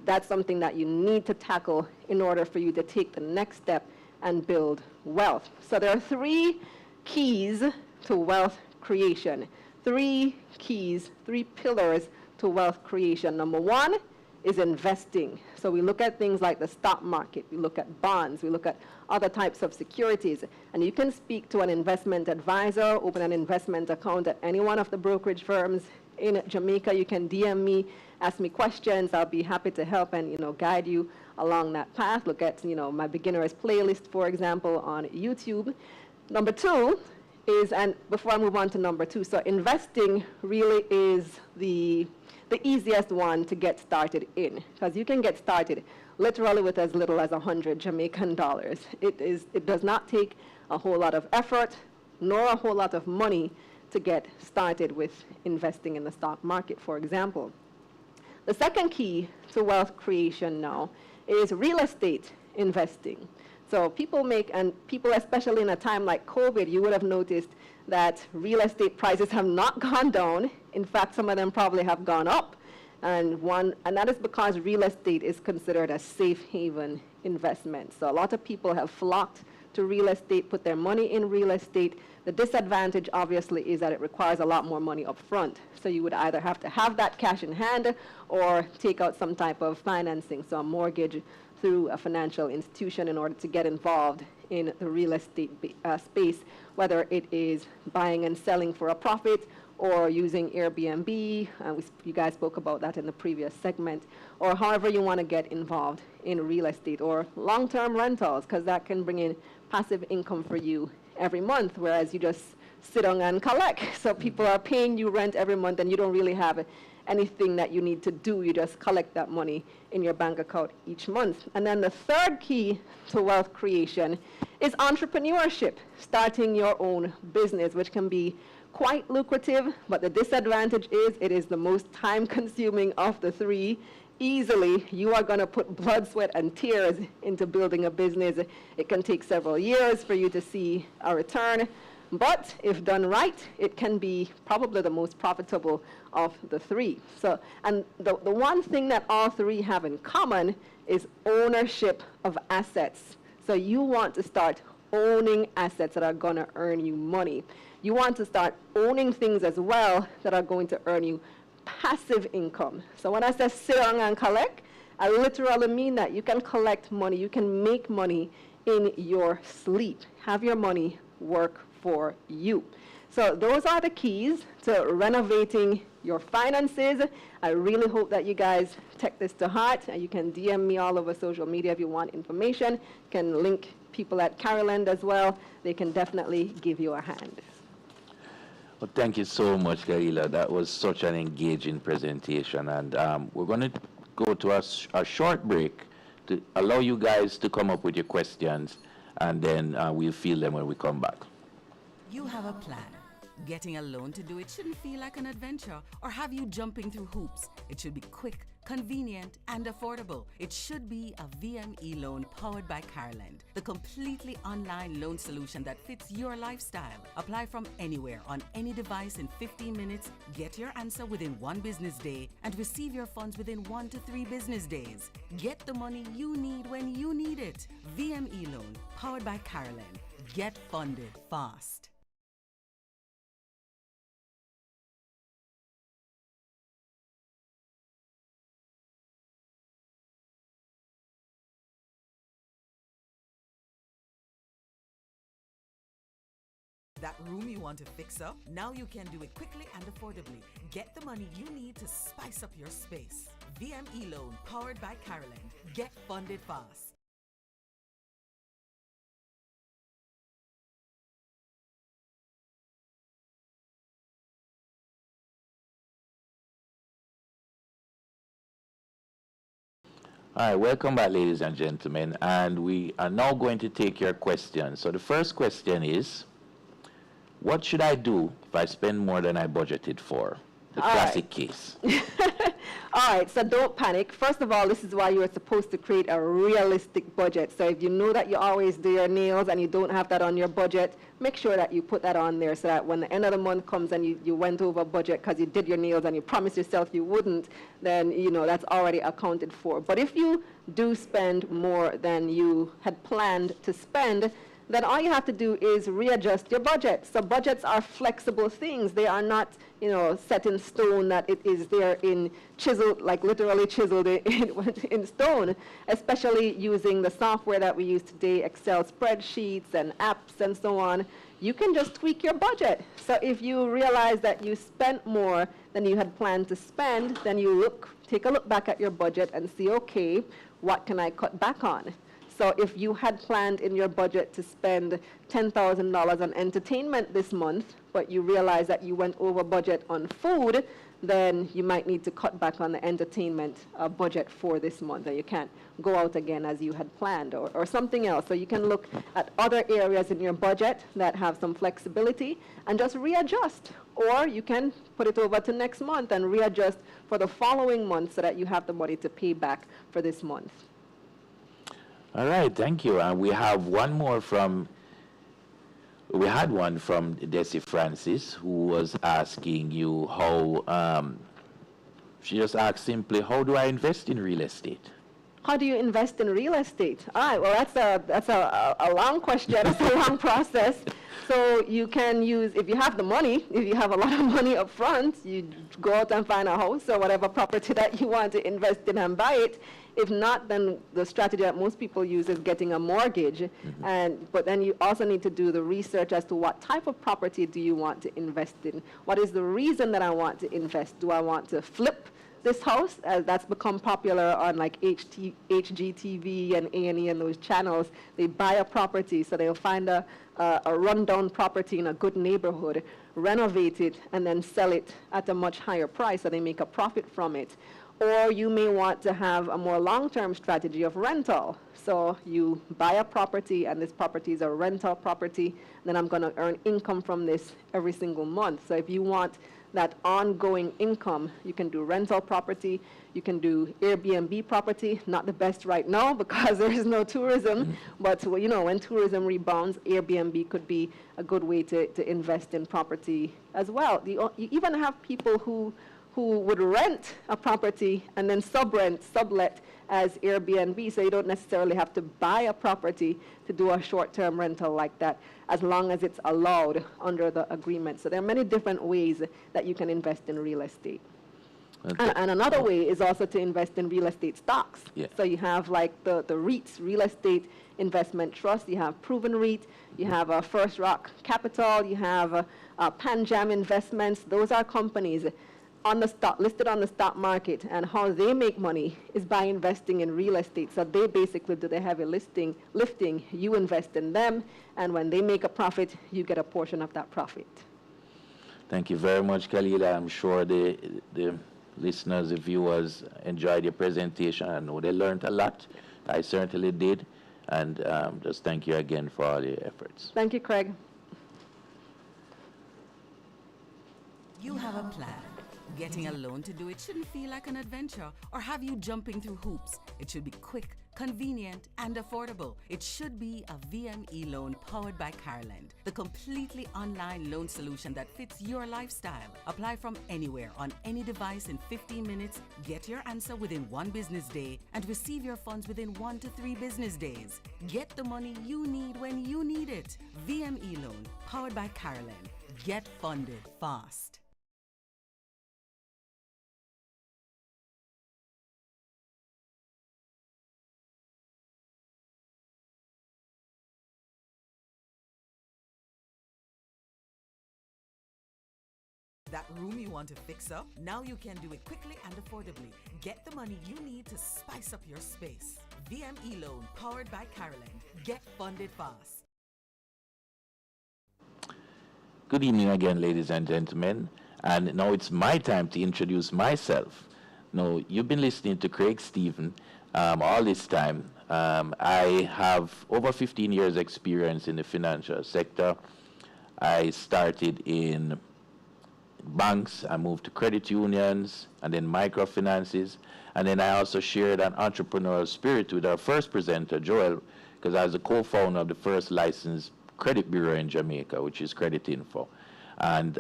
that's something that you need to tackle in order for you to take the next step and build wealth. So there are 3 keys to wealth creation. 3 keys, 3 pillars to wealth creation. Number 1 is investing. So we look at things like the stock market, we look at bonds, we look at other types of securities, and you can speak to an investment advisor, open an investment account at any one of the brokerage firms in Jamaica. You can DM me, ask me questions. I'll be happy to help and guide you along that path. Look at my beginners playlist, for example, on YouTube. Number 2 is, and before I move on to number 2, so investing really is the easiest one to get started in, because you can get started literally with as little as 100 Jamaican dollars. It does not take a whole lot of effort nor a whole lot of money to get started with investing in the stock market, for example. The second key to wealth creation now is real estate investing. So people especially in a time like COVID, you would have noticed that real estate prices have not gone down. In fact, some of them probably have gone up. And that is because real estate is considered a safe haven investment. So a lot of people have flocked to real estate, put their money in real estate. The disadvantage, obviously, is that it requires a lot more money up front. So you would either have to have that cash in hand or take out some type of financing, so a mortgage through a financial institution in order to get involved in the real estate space, whether it is buying and selling for a profit or using Airbnb. You guys spoke about that in the previous segment, or however you want to get involved in real estate, or long-term rentals, because that can bring in passive income for you every month, whereas you just sit on and collect. So people are paying you rent every month and you don't really have anything that you need to do. You just collect that money in your bank account each month. And then the third key to wealth creation is entrepreneurship, starting your own business, which can be quite lucrative, but the disadvantage is it is the most time-consuming of the 3. Easily, you are going to put blood, sweat, and tears into building a business. It can take several years for you to see a return. But if done right, it can be probably the most profitable of the three. So, and the one thing that all three have in common is ownership of assets. So you want to start owning assets that are going to earn you money. You want to start owning things as well that are going to earn you passive income. So when I say sit down and collect, I literally mean that you can collect money, you can make money in your sleep. Have your money work for you. So those are the keys to renovating your finances. I really hope that you guys take this to heart. You can DM me all over social media if you want information. You can link people at Caroland as well. They can definitely give you a hand. Well, thank you so much, Kalila. That was such an engaging presentation. And we're going to go to a short break to allow you guys to come up with your questions, and then we'll field them when we come back. You have a plan. Getting a loan to do it shouldn't feel like an adventure or have you jumping through hoops. It should be quick, convenient, and affordable. It should be a VM eLoan powered by Caroland, the completely online loan solution that fits your lifestyle. Apply from anywhere on any device in 15 minutes, get your answer within 1 business day, and receive your funds within 1 to 3 business days. Get the money you need when you need it. VM eLoan powered by Caroland. Get funded fast. That room you want to fix up? Now you can do it quickly and affordably. Get the money you need to spice up your space. VM eLoan, powered by Caroland. Get funded fast. All right, welcome back, ladies and gentlemen. And we are now going to take your questions. So the first question is, what should I do if I spend more than I budgeted for? The classic case. All right, so don't panic. First of all, this is why you are supposed to create a realistic budget. So if you know that you always do your nails and you don't have that on your budget, make sure that you put that on there so that when the end of the month comes and you went over budget because you did your nails and you promised yourself you wouldn't, then you know that's already accounted for. But if you do spend more than you had planned to spend, then all you have to do is readjust your budget. So budgets are flexible things. They are not, you know, set in stone that it is there in chiseled, like literally chiseled in stone, especially using the software that we use today, Excel spreadsheets and apps and so on. You can just tweak your budget. So if you realize that you spent more than you had planned to spend, then you take a look back at your budget and see, okay, what can I cut back on? So if you had planned in your budget to spend $10,000 on entertainment this month, but you realize that you went over budget on food, then you might need to cut back on the entertainment budget for this month. And you can't go out again as you had planned or something else. So you can look at other areas in your budget that have some flexibility and just readjust. Or you can put it over to next month and readjust for the following month so that you have the money to pay back for this month. All right, thank you. And we have one more we had one from Desi Francis, who was asking you how, she just asked simply, how do I invest in real estate? How do you invest in real estate? All right, well, that's a long question. It's a long process. So you can use, if you have the money, if you have a lot of money up front, you go out and find a house or whatever property that you want to invest in and buy it. If not, then the strategy that most people use is getting a mortgage. But then you also need to do the research as to what type of property do you want to invest in? What is the reason that I want to invest? Do I want to flip this house? That's become popular on like HGTV and A&E and those channels. They buy a property, so they'll find a rundown property in a good neighborhood, renovate it, and then sell it at a much higher price so they make a profit from it. Or you may want to have a more long-term strategy of rental. So you buy a property, and this property is a rental property, then I'm going to earn income from this every single month. So if you want that ongoing income. You can do rental property, you can do Airbnb property, not the best right now because there is no tourism, but you know, when tourism rebounds, Airbnb could be a good way to invest in property as well. You even have people who would rent a property and then sublet as Airbnb, so you don't necessarily have to buy a property to do a short-term rental like that, as long as it's allowed under the agreement. So there are many different ways that you can invest in real estate. And another way is also to invest in real estate stocks. Yeah. So you have like the REITs, Real Estate Investment Trust, you have Proven REIT, you have First Rock Capital, you have Panjam Investments. Those are companies on the stock, listed on the stock market, and how they make money is by investing in real estate. So they basically do the heavy lifting, you invest in them, and when they make a profit, you get a portion of that profit. Thank you very much, Kalila. I'm sure the listeners, the viewers enjoyed your presentation. I know they learned a lot. I certainly did. And just thank you again for all your efforts. Thank you, Craig. You have a plan. Getting a loan to do it shouldn't feel like an adventure or have you jumping through hoops. It should be quick, convenient, and affordable. It should be a VM eLoan powered by Caroland, the completely online loan solution that fits your lifestyle. Apply from anywhere on any device in 15 minutes, get your answer within 1 business day, and receive your funds within 1 to 3 business days. Get the money you need when you need it. VM eLoan powered by Caroland. Get funded fast. That room you want to fix up? Now you can do it quickly and affordably. Get the money you need to spice up your space. VM eLoan, powered by Caroland. Get funded fast. Good evening again, ladies and gentlemen. And now it's my time to introduce myself. Now, you've been listening to Craig Stephen all this time. I have over 15 years experience in the financial sector. I started in banks, I moved to credit unions, and then microfinances. And then I also shared an entrepreneurial spirit with our first presenter, Joel, because I was the co-founder of the first licensed credit bureau in Jamaica, which is Credit Info. And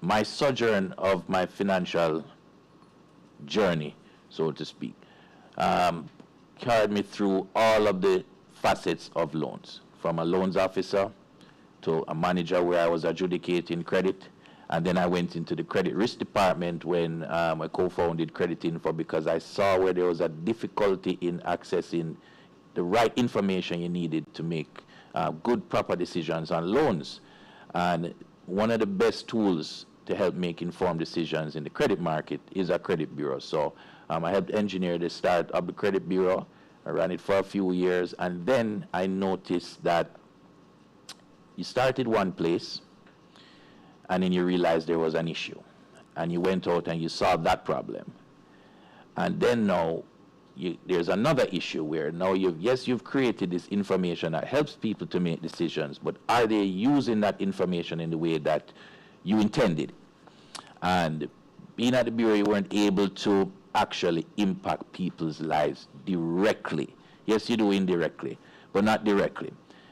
my sojourn of my financial journey, so to speak, carried me through all of the facets of loans, from a loans officer to a manager where I was adjudicating credit. And then I went into the credit risk department when I co-founded Credit Info, because I saw where there was a difficulty in accessing the right information you needed to make good, proper decisions on loans. And one of the best tools to help make informed decisions in the credit market is a credit bureau. So I helped engineer the start of the credit bureau. I ran it for a few years, and then I noticed that you started one place, and then you realized there was an issue, and you went out and you solved that problem. And then now there's another issue where now you've created this information that helps people to make decisions, but are they using that information in the way that you intended? And being at the bureau, you weren't able to actually impact people's lives directly. Yes, you do indirectly, but not directly.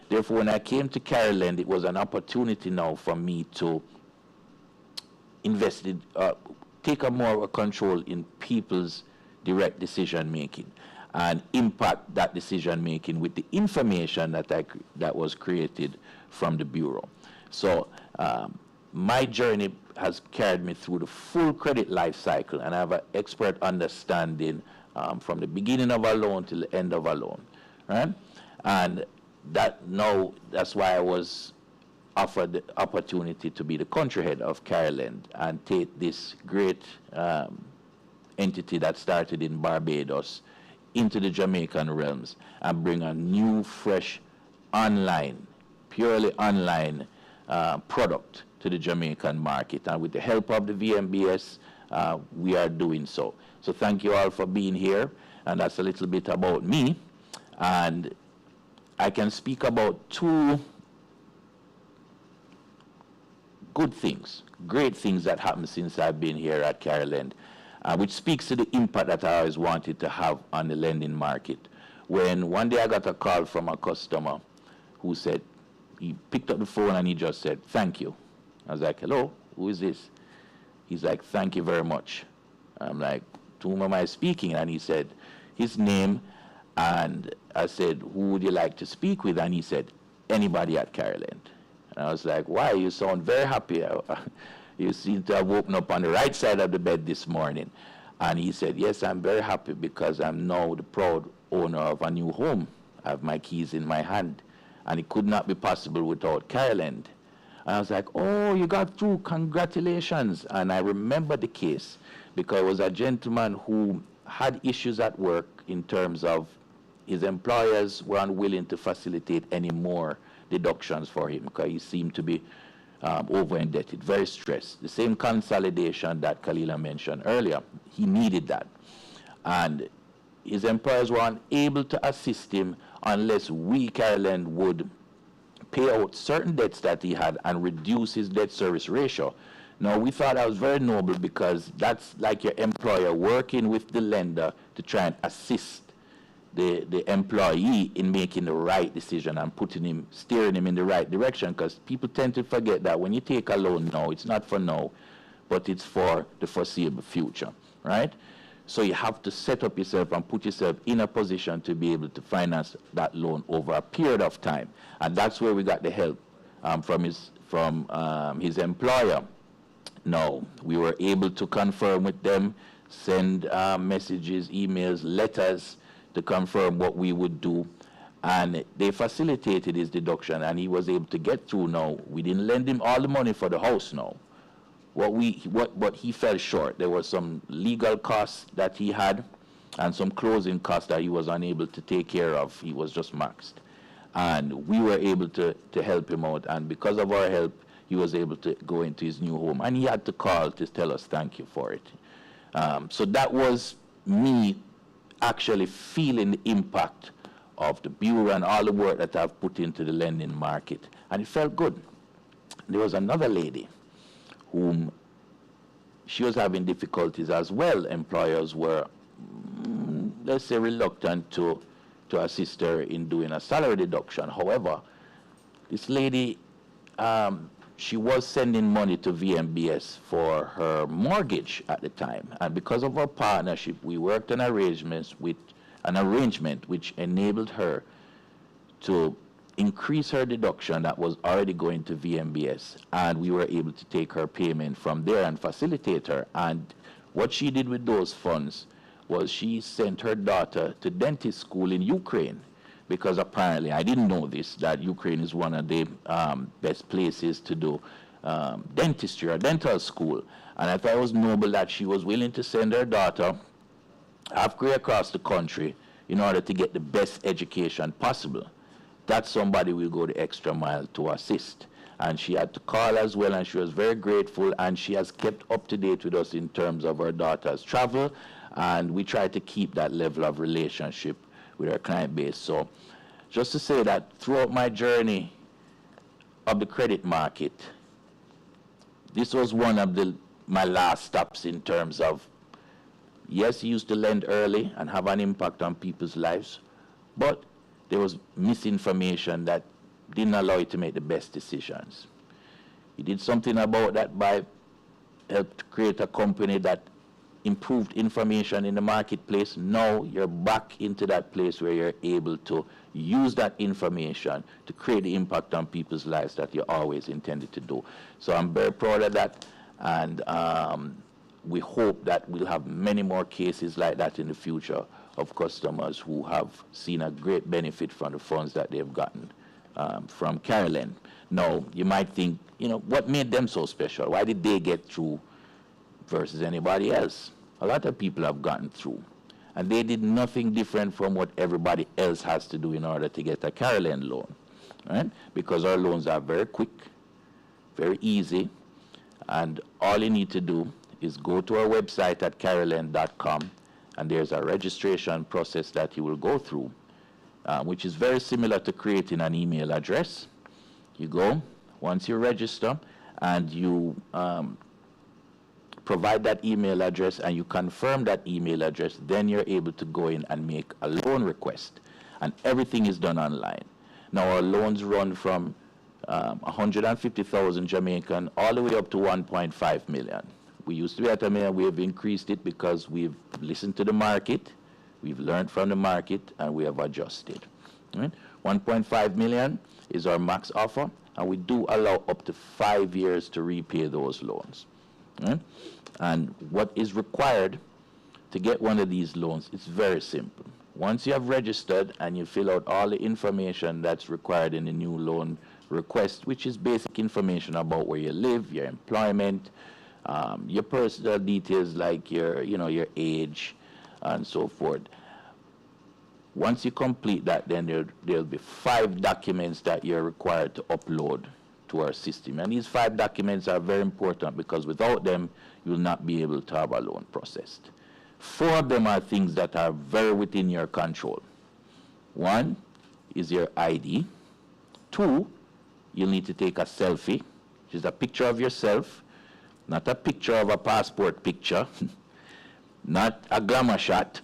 Therefore, when I came to Caroland, it was an opportunity now for me to take a more control in people's direct decision making and impact that decision making with the information that was created from the bureau. So my journey has carried me through the full credit life cycle, and I have an expert understanding from the beginning of a loan till the end of a loan, right? And that's why I was offered the opportunity to be the country head of Caroland and take this great entity that started in Barbados into the Jamaican realms and bring a new, fresh, purely online product to the Jamaican market. And with the help of the VMBS, we are doing so. So thank you all for being here. And that's a little bit about me. And I can speak about 2 good things, great things that happened since I've been here at Caroland, which speaks to the impact that I always wanted to have on the lending market. When one day I got a call from a customer who said, he picked up the phone and he just said, "Thank you." I was like, "Hello, who is this?" He's like, "Thank you very much." I'm like, "To whom am I speaking?" And he said his name, and I said, "Who would you like to speak with?" And he said, "Anybody at Caroland." And I was like, "Why? You sound very happy. You seem to have woken up on the right side of the bed this morning." And he said, "Yes, I'm very happy because I'm now the proud owner of a new home. I have my keys in my hand. And it could not be possible without Caroland." And I was like, "Oh, you got through, congratulations." And I remember the case because it was a gentleman who had issues at work in terms of his employers were unwilling to facilitate any more deductions for him because he seemed to be over-indebted, very stressed. The same consolidation that Kalila mentioned earlier, he needed that. And his employers were unable to assist him unless we, Caroland, would pay out certain debts that he had and reduce his debt service ratio. Now, we thought that was very noble because that's like your employer working with the lender to try and assist the employee in making the right decision and steering him in the right direction, because people tend to forget that when you take a loan now, it's not for now, but it's for the foreseeable future, right? So you have to set up yourself and put yourself in a position to be able to finance that loan over a period of time. And that's where we got the help from his employer. Now, we were able to confirm with them, send messages, emails, letters to confirm what we would do. And they facilitated his deduction, and he was able to get through. Now, we didn't lend him all the money for the house now. What he fell short, there were some legal costs that he had and some closing costs that he was unable to take care of. He was just maxed. And we were able to help him out. And because of our help, he was able to go into his new home. And he had to call to tell us thank you for it. So that was me actually feeling the impact of the Bureau and all the work that I've put into the lending market. And it felt good. There was another lady whom she was having difficulties as well. Employers were, let's say, reluctant to assist her in doing a salary deduction. However, this lady, she was sending money to VMBS for her mortgage at the time. And because of our partnership, we worked on arrangement which enabled her to increase her deduction that was already going to VMBS. And we were able to take her payment from there and facilitate her. And what she did with those funds was she sent her daughter to dentist school in Ukraine, because apparently, I didn't know this, that Ukraine is one of the best places to do dentistry or dental school. And I thought it was noble that she was willing to send her daughter halfway across the country in order to get the best education possible. That somebody will go the extra mile to assist. And she had to call as well, and she was very grateful, and she has kept up to date with us in terms of her daughter's travel, and we try to keep that level of relationship with our client base. So just to say that throughout my journey of the credit market, this was one of my last stops in terms of, yes, he used to lend early and have an impact on people's lives, but there was misinformation that didn't allow you to make the best decisions. He did something about that by helping to create a company that improved information in the marketplace. Now you're back into that place where you're able to use that information to create the impact on people's lives that you always intended to do. So I'm very proud of that, and we hope that we'll have many more cases like that in the future of customers who have seen a great benefit from the funds that they've gotten from Caroland. Now, you might think, what made them so special? Why did they get through versus anybody else? A lot of people have gotten through, and they did nothing different from what everybody else has to do in order to get a Caroland loan, right? Because our loans are very quick, very easy, and all you need to do is go to our website at caroland.com, and there's a registration process that you will go through, which is very similar to creating an email address. You go, once you register, and you provide that email address and you confirm that email address, then you're able to go in and make a loan request. And everything is done online. Now our loans run from 150,000 Jamaican all the way up to 1.5 million. We used to be at $1 million. We have increased it because we've listened to the market, we've learned from the market, and we have adjusted. Right? 1.5 million is our max offer, and we do allow up to 5 years to repay those loans. Right? And what is required to get one of these loans is very simple. Once you have registered and you fill out all the information that's required in the new loan request, which is basic information about where you live, your employment, your personal details like your age and so forth. Once you complete that, then there'll be 5 documents that you're required to upload to our system. And these 5 documents are very important because without them, you will not be able to have a loan processed. 4 of them are things that are very within your control. 1 is your ID. 2, you'll need to take a selfie, which is a picture of yourself, not a picture of a passport picture, not a glamour shot,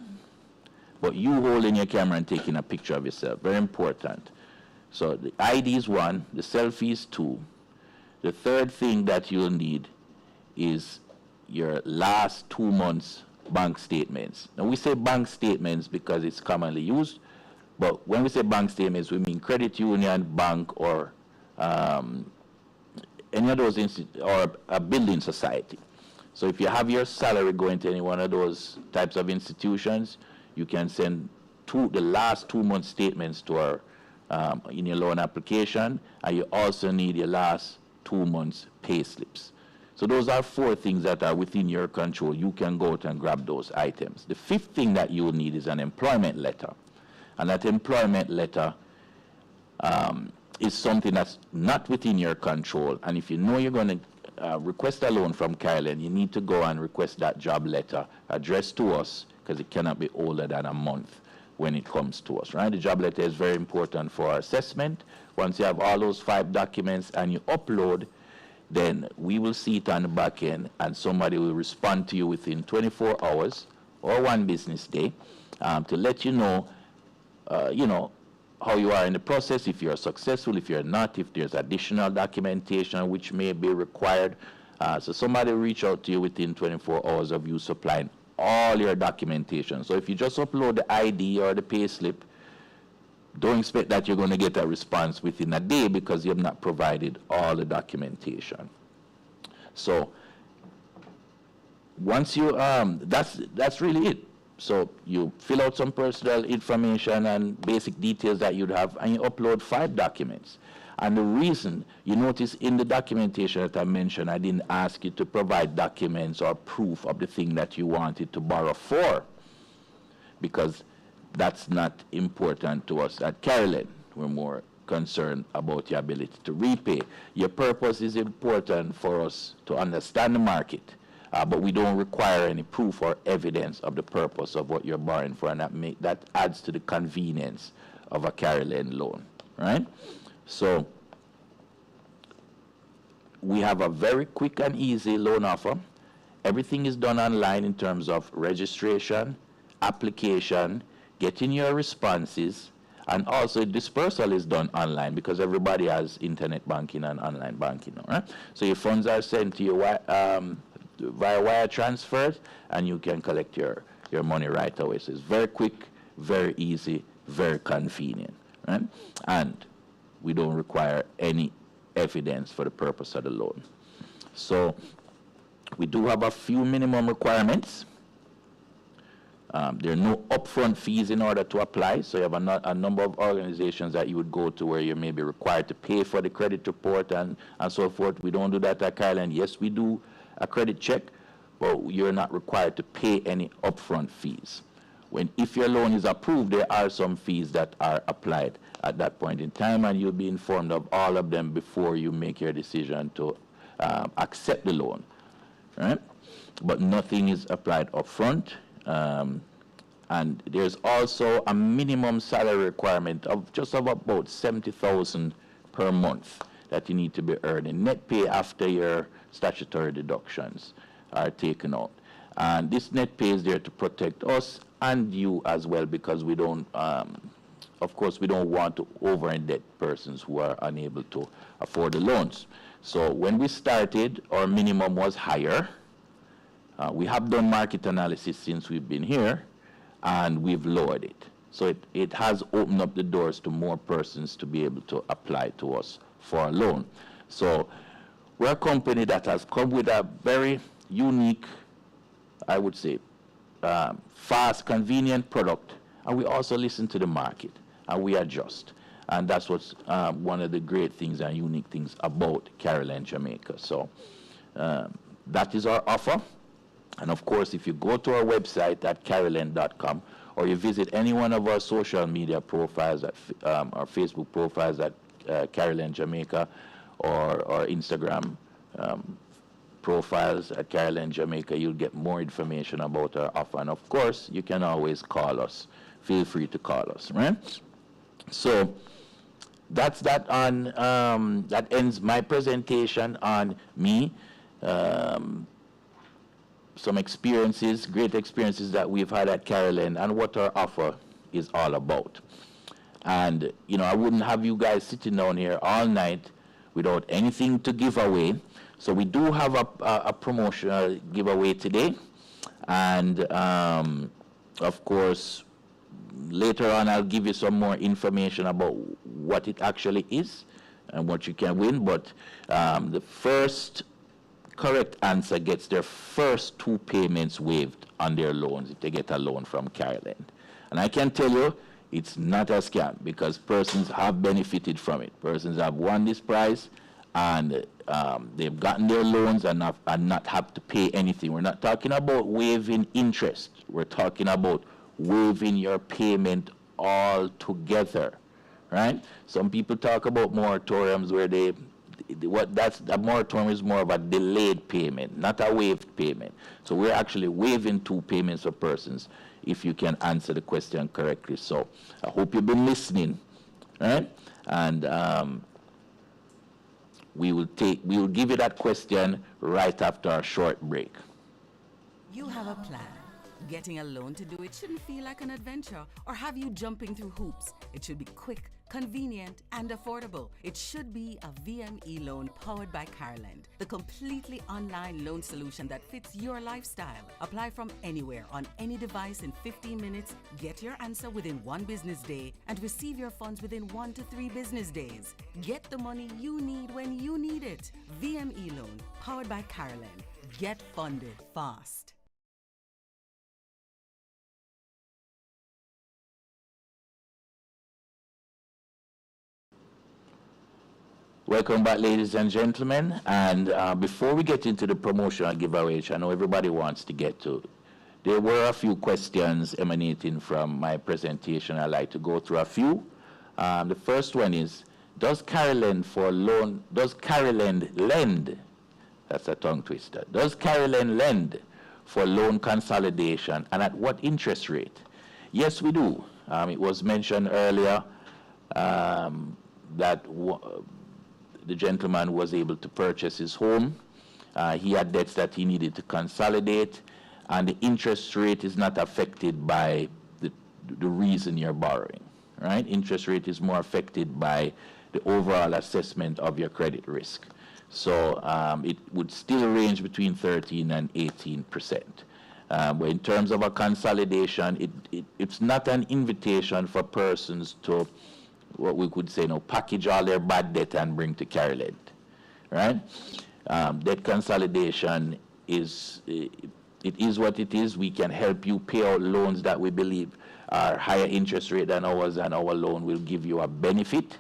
but you holding your camera and taking a picture of yourself. Very important. So the ID is 1, the selfie is 2. The third thing that you'll need is your last 2 months bank statements. Now we say bank statements because it's commonly used, but when we say bank statements, we mean credit union, bank, or any of those or a building society. So if you have your salary going to any one of those types of institutions, you can send the last 2 months statements to our in your loan application, and you also need your last 2 months pay slips. So those are 4 things that are within your control. You can go out and grab those items. The 5th thing that you will need is an employment letter. And that employment letter is something that's not within your control. And if you know you're going to request a loan from Carolyn, you need to go and request that job letter addressed to us, because it cannot be older than a month when it comes to us, right? The job letter is very important for our assessment. Once you have all those 5 documents and you upload, then we will see it on the back end, and somebody will respond to you within 24 hours or 1 business day to let you know, how you are in the process, if you're successful, if you're not, if there's additional documentation which may be required. So somebody will reach out to you within 24 hours of you supplying all your documentation. So if you just upload the ID or the pay slip, don't expect that you're going to get a response within a day because you have not provided all the documentation. So once you, that's really it. So you fill out some personal information and basic details that you'd have, and you upload 5 documents. And the reason, you notice in the documentation that I mentioned, I didn't ask you to provide documents or proof of the thing that you wanted to borrow for, because that's not important to us at Carolyn. We're more concerned about your ability to repay. Your purpose is important for us to understand the market, but we don't require any proof or evidence of the purpose of what you're borrowing for, and that adds to the convenience of a Carolyn loan, right? So we have a very quick and easy loan offer. Everything is done online in terms of registration, application, getting your responses, and also dispersal is done online because everybody has internet banking and online banking, right? So your funds are sent to you via wire transfers, and you can collect your money right away. So it's very quick, very easy, very convenient, right? And we don't require any evidence for the purpose of the loan. So we do have a few minimum requirements. There are no upfront fees in order to apply. So you have a number of organizations that you would go to where you may be required to pay for the credit report and so forth. We don't do that at Carolyn. Yes, we do a credit check, but you're not required to pay any upfront fees. If your loan is approved, there are some fees that are applied at that point in time, and you'll be informed of all of them before you make your decision to accept the loan, right? But nothing is applied upfront. And there's also a minimum salary requirement of just about 70,000 per month that you need to be earning. Net pay after your statutory deductions are taken out. And this net pay is there to protect us and you as well, because we don't, of course, we don't want to over-indebt persons who are unable to afford the loans. So when we started, our minimum was higher. We have done market analysis since we've been here, and we've lowered it. So it has opened up the doors to more persons to be able to apply to us for a loan. So we're a company that has come with a very unique, I would say, fast, convenient product, and we also listen to the market, and we adjust. And that's what's one of the great things and unique things about Caroline Jamaica. So that is our offer. And of course, if you go to our website at caroline.com, or you visit any one of our social media profiles, at our Facebook profiles at Caroline Jamaica, or Instagram profiles at Caroline Jamaica, you'll get more information about our offer. And of course, you can always call us. Feel free to call us, right? So that's that on, that ends my presentation on me. Some experiences, great experiences that we've had at Caroline and what our offer is all about. And, you know, I wouldn't have you guys sitting down here all night without anything to give away. So we do have a promotional giveaway today. And, of course, later on I'll give you some more information about what it actually is and what you can win. But the first correct answer gets their first 2 payments waived on their loans if they get a loan from Caroline. And I can tell you, it's not a scam, because persons have benefited from it. Persons have won this prize, and they've gotten their loans and not have to pay anything. We're not talking about waiving interest. We're talking about waiving your payment altogether, right? Some people talk about moratoriums where a moratorium is more of a delayed payment, not a waived payment. So we're actually waiving 2 payments for persons if you can answer the question correctly. So I hope you've been listening, right? And we will give you that question right after our short break. You have a plan. Getting a loan to do it shouldn't feel like an adventure or have you jumping through hoops. It should be quick, convenient, and affordable. It should be a VM eLoan powered by Caroline, the completely online loan solution that fits your lifestyle. Apply from anywhere on any device in 15 minutes, get your answer within 1 business day, and receive your funds within 1 to 3 business days. Get the money you need when you need it. VM eLoan powered by Caroline. Get funded fast. Welcome back, ladies and gentlemen. And before we get into the promotional giveaway, which I know everybody wants to get to, there were a few questions emanating from my presentation. I'd like to go through a few. The first one is, does Caroline lend? That's a tongue twister. Does Caroline lend for loan consolidation, and at what interest rate? Yes, we do. It was mentioned earlier that the gentleman was able to purchase his home. He had debts that he needed to consolidate, and the interest rate is not affected by the reason you're borrowing, right? Interest rate is more affected by the overall assessment of your credit risk. So it would still range between 13 and 18%. But in terms of a consolidation, it's not an invitation for persons to, what we could say, package all their bad debt and bring to Caroline, right? Debt consolidation is what it is. We can help you pay out loans that we believe are higher interest rate than ours, and our loan will give you a benefit.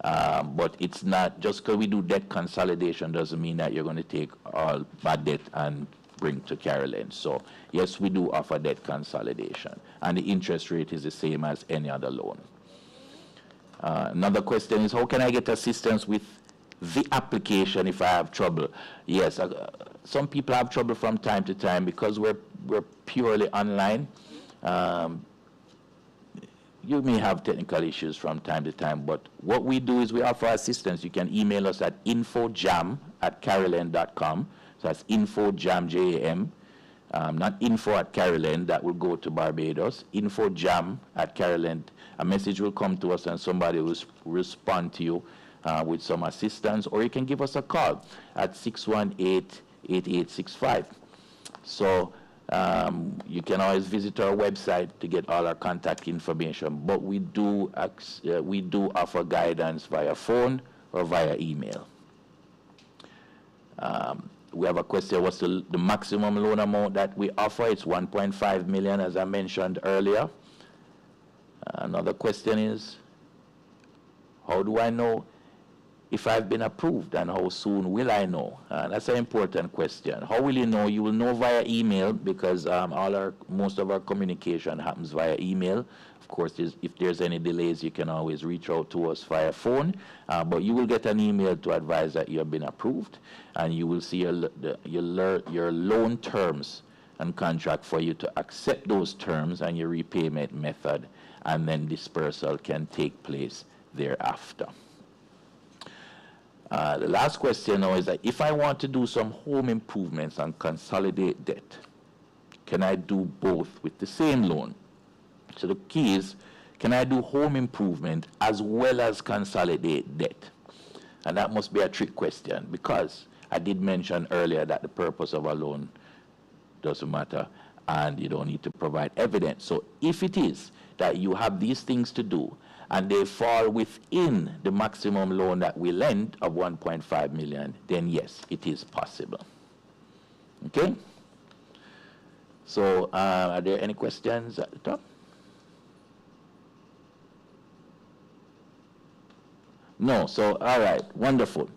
But it's not, just because we do debt consolidation doesn't mean that you're going to take all bad debt and bring to Caroline. So yes, we do offer debt consolidation, and the interest rate is the same as any other loan. Another question is, how can I get assistance with the application if I have trouble? Yes, some people have trouble from time to time because we're purely online. you may have technical issues from time to time, but what we do is we offer assistance. You can email us at infojam@caroline.com. So that's infojam, J-A-M, not info@Caroline, that will go to Barbados. Infojam@Caroline. A message will come to us and somebody will respond to you with some assistance, or you can give us a call at 618-8865. So you can always visit our website to get all our contact information, but we do offer guidance via phone or via email. We have a question, what's the maximum loan amount that we offer? It's 1.5 million, as I mentioned earlier. Another question is, how do I know if I've been approved, and how soon will I know? That's an important question. How will you know? You will know via email, because most of our communication happens via email. Of course, if there's any delays, you can always reach out to us via phone, but you will get an email to advise that you have been approved, and you will see your loan terms and contract for you to accept those terms and your repayment method, and then dispersal can take place thereafter. The last question now is that if I want to do some home improvements and consolidate debt, can I do both with the same loan? So the key is, can I do home improvement as well as consolidate debt? And that must be a trick question, because I did mention earlier that the purpose of a loan doesn't matter and you don't need to provide evidence. So if it is that you have these things to do and they fall within the maximum loan that we lend of 1.5 million, then yes, it is possible. Okay? So are there any questions at the top? No, so all right, wonderful.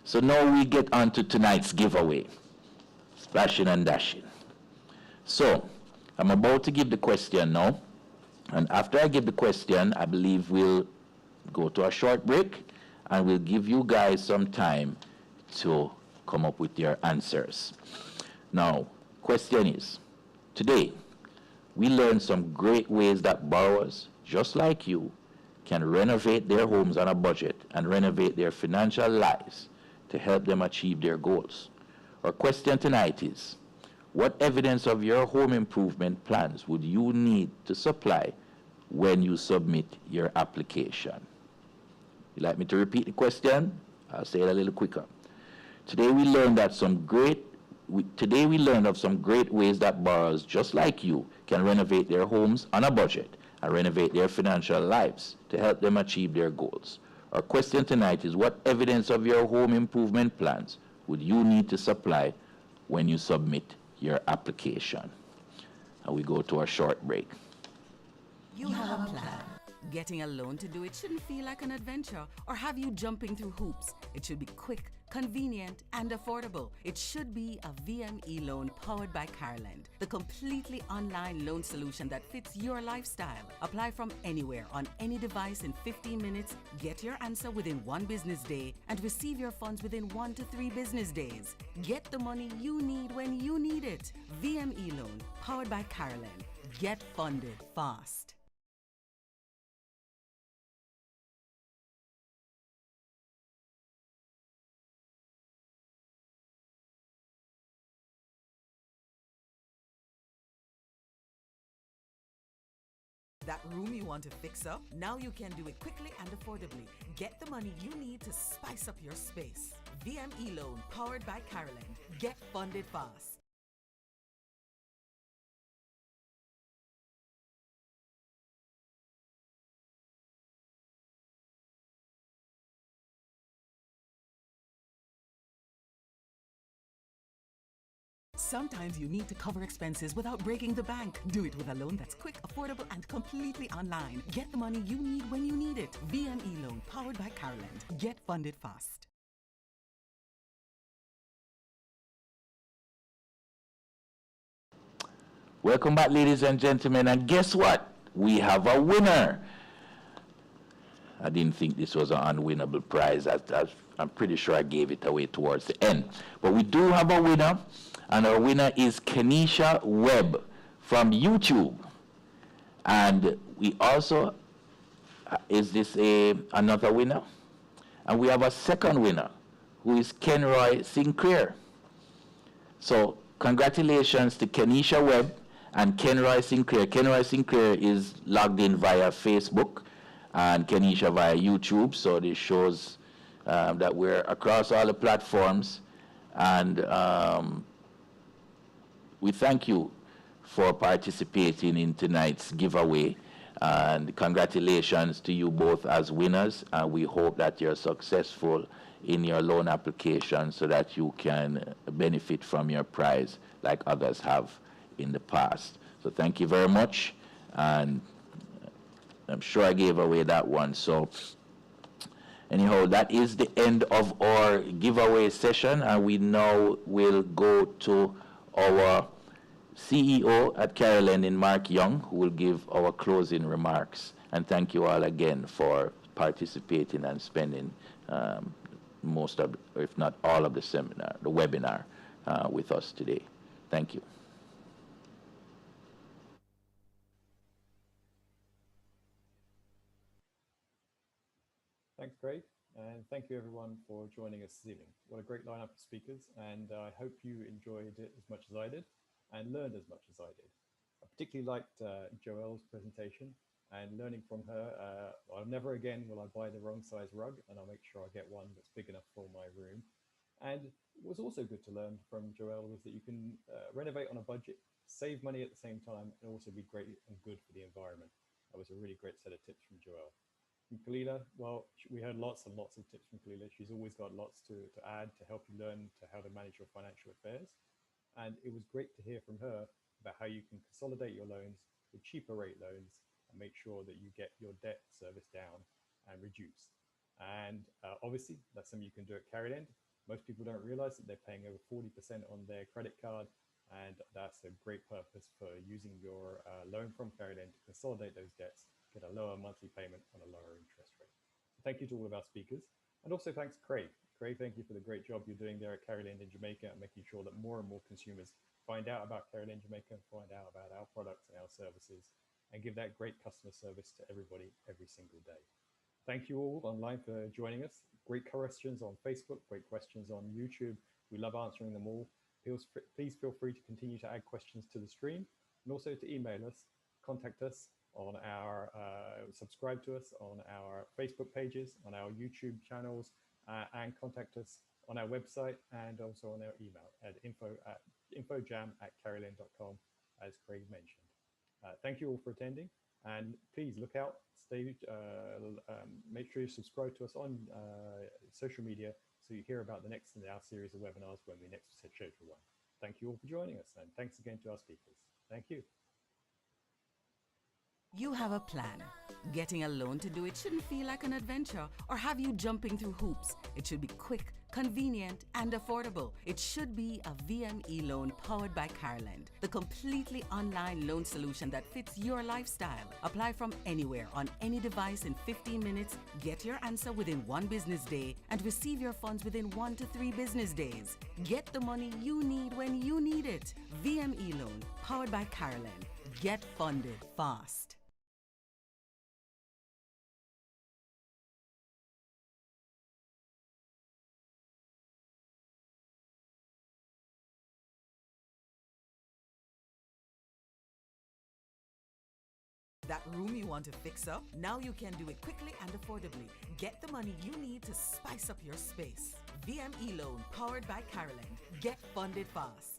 So now we get on to tonight's giveaway, splashing and dashing. So I'm about to give the question now, and after I give the question, I believe we'll go to a short break, and we'll give you guys some time to come up with your answers. Now, question is, today we learned some great ways that borrowers, just like you, can renovate their homes on a budget and renovate their financial lives to help them achieve their goals. Our question tonight is, what evidence of your home improvement plans would you need to supply when you submit your application? You'd like me to repeat the question? I'll say it a little quicker. Today we learned of some great ways that borrowers just like you can renovate their homes on a budget and renovate their financial lives to help them achieve their goals. Our question tonight is, what evidence of your home improvement plans would you need to supply when you submit your application? And we go to a short break. You have a plan. Getting a loan to do it shouldn't feel like an adventure or have you jumping through hoops. It should be quick, convenient, and affordable. It should be a VM eLoan powered by Caroline, the completely online loan solution that fits your lifestyle. Apply from anywhere on any device in 15 minutes, get your answer within 1 business day, and receive your funds within 1 to 3 business days. Get the money you need when you need it. VM eLoan powered by Caroline. Get funded fast. That room you want to fix up? Now you can do it quickly and affordably. Get the money you need to spice up your space. VM eLoan powered by Caroline. Get funded fast. Sometimes you need to cover expenses without breaking the bank. Do it with a loan that's quick, affordable, and completely online. Get the money you need when you need it. VM eLoan powered by Caroline. Get funded fast. Welcome back, ladies and gentlemen, and guess what? We have a winner. I didn't think this was an unwinnable prize. I'm pretty sure I gave it away towards the end. But we do have a winner, and our winner is Kenisha Webb from YouTube. And we also Is this another winner? And we have a second winner, who is Kenroy Sinclair. So congratulations to Kenisha Webb and Kenroy Sinclair. Kenroy Sinclair is logged in via Facebook and Kenisha via YouTube. So this shows that we're across all the platforms. And we thank you for participating in tonight's giveaway. And congratulations to you both as winners. And we hope that you're successful in your loan application so that you can benefit from your prize like others have in the past. So thank you very much. And I'm sure I gave away that one. So anyhow, that is the end of our giveaway session. And we now will go to our CEO at Caroline, Mark Young, who will give our closing remarks. And thank you all again for participating and spending most of, if not all of the seminar, the webinar with us today. Thank you. Thanks, Craig. And thank you everyone for joining us this evening. What a great lineup of speakers. And I hope you enjoyed it as much as I did and learned as much as I did. I particularly liked Joelle's presentation and learning from her. Well, never again will I buy the wrong size rug, and I'll make sure I get one that's big enough for my room. And what was also good to learn from Joelle was that you can renovate on a budget, save money at the same time, and also be great and good for the environment. That was a really great set of tips from Joelle. From Kalila, well, we heard lots and lots of tips from Kalila. She's always got lots to add to help you learn to how to manage your financial affairs. And it was great to hear from her about how you can consolidate your loans with cheaper rate loans and make sure that you get your debt service down and reduced. And obviously, that's something you can do at Carried End. Most people don't realize that they're paying over 40% on their credit card. And that's a great purpose for using your loan from Carried End to consolidate those debts, get a lower monthly payment on a lower interest rate. So thank you to all of our speakers. And also thanks, Craig. Craig, thank you for the great job you're doing there at Carried End in Jamaica and making sure that more and more consumers find out about Carried End Jamaica, find out about our products and our services, and give that great customer service to everybody every single day. Thank you all online for joining us. Great questions on Facebook, great questions on YouTube. We love answering them all. Please feel free to continue to add questions to the stream and also to email us, contact us on our, subscribe to us on our Facebook pages, on our YouTube channels, and contact us on our website and also on our email at infojam@carryland.com, as Craig mentioned. Thank you all for attending, and please look out, make sure you subscribe to us on social media so you hear about the next in our series of webinars when we next schedule one. Thank you all for joining us, and thanks again to our speakers. Thank you. You have a plan. Getting a loan to do it shouldn't feel like an adventure or have you jumping through hoops. It should be quick, convenient, and affordable. It should be a VM eLoan powered by Caroland, the completely online loan solution that fits your lifestyle. Apply from anywhere on any device in 15 minutes, get your answer within 1 business day, and receive your funds within 1 to 3 business days. Get the money you need when you need it. VM eLoan powered by Caroland. Get funded fast. That room you want to fix up? Now you can do it quickly and affordably. Get the money you need to spice up your space. VM eLoan powered by Caroland. Get funded fast.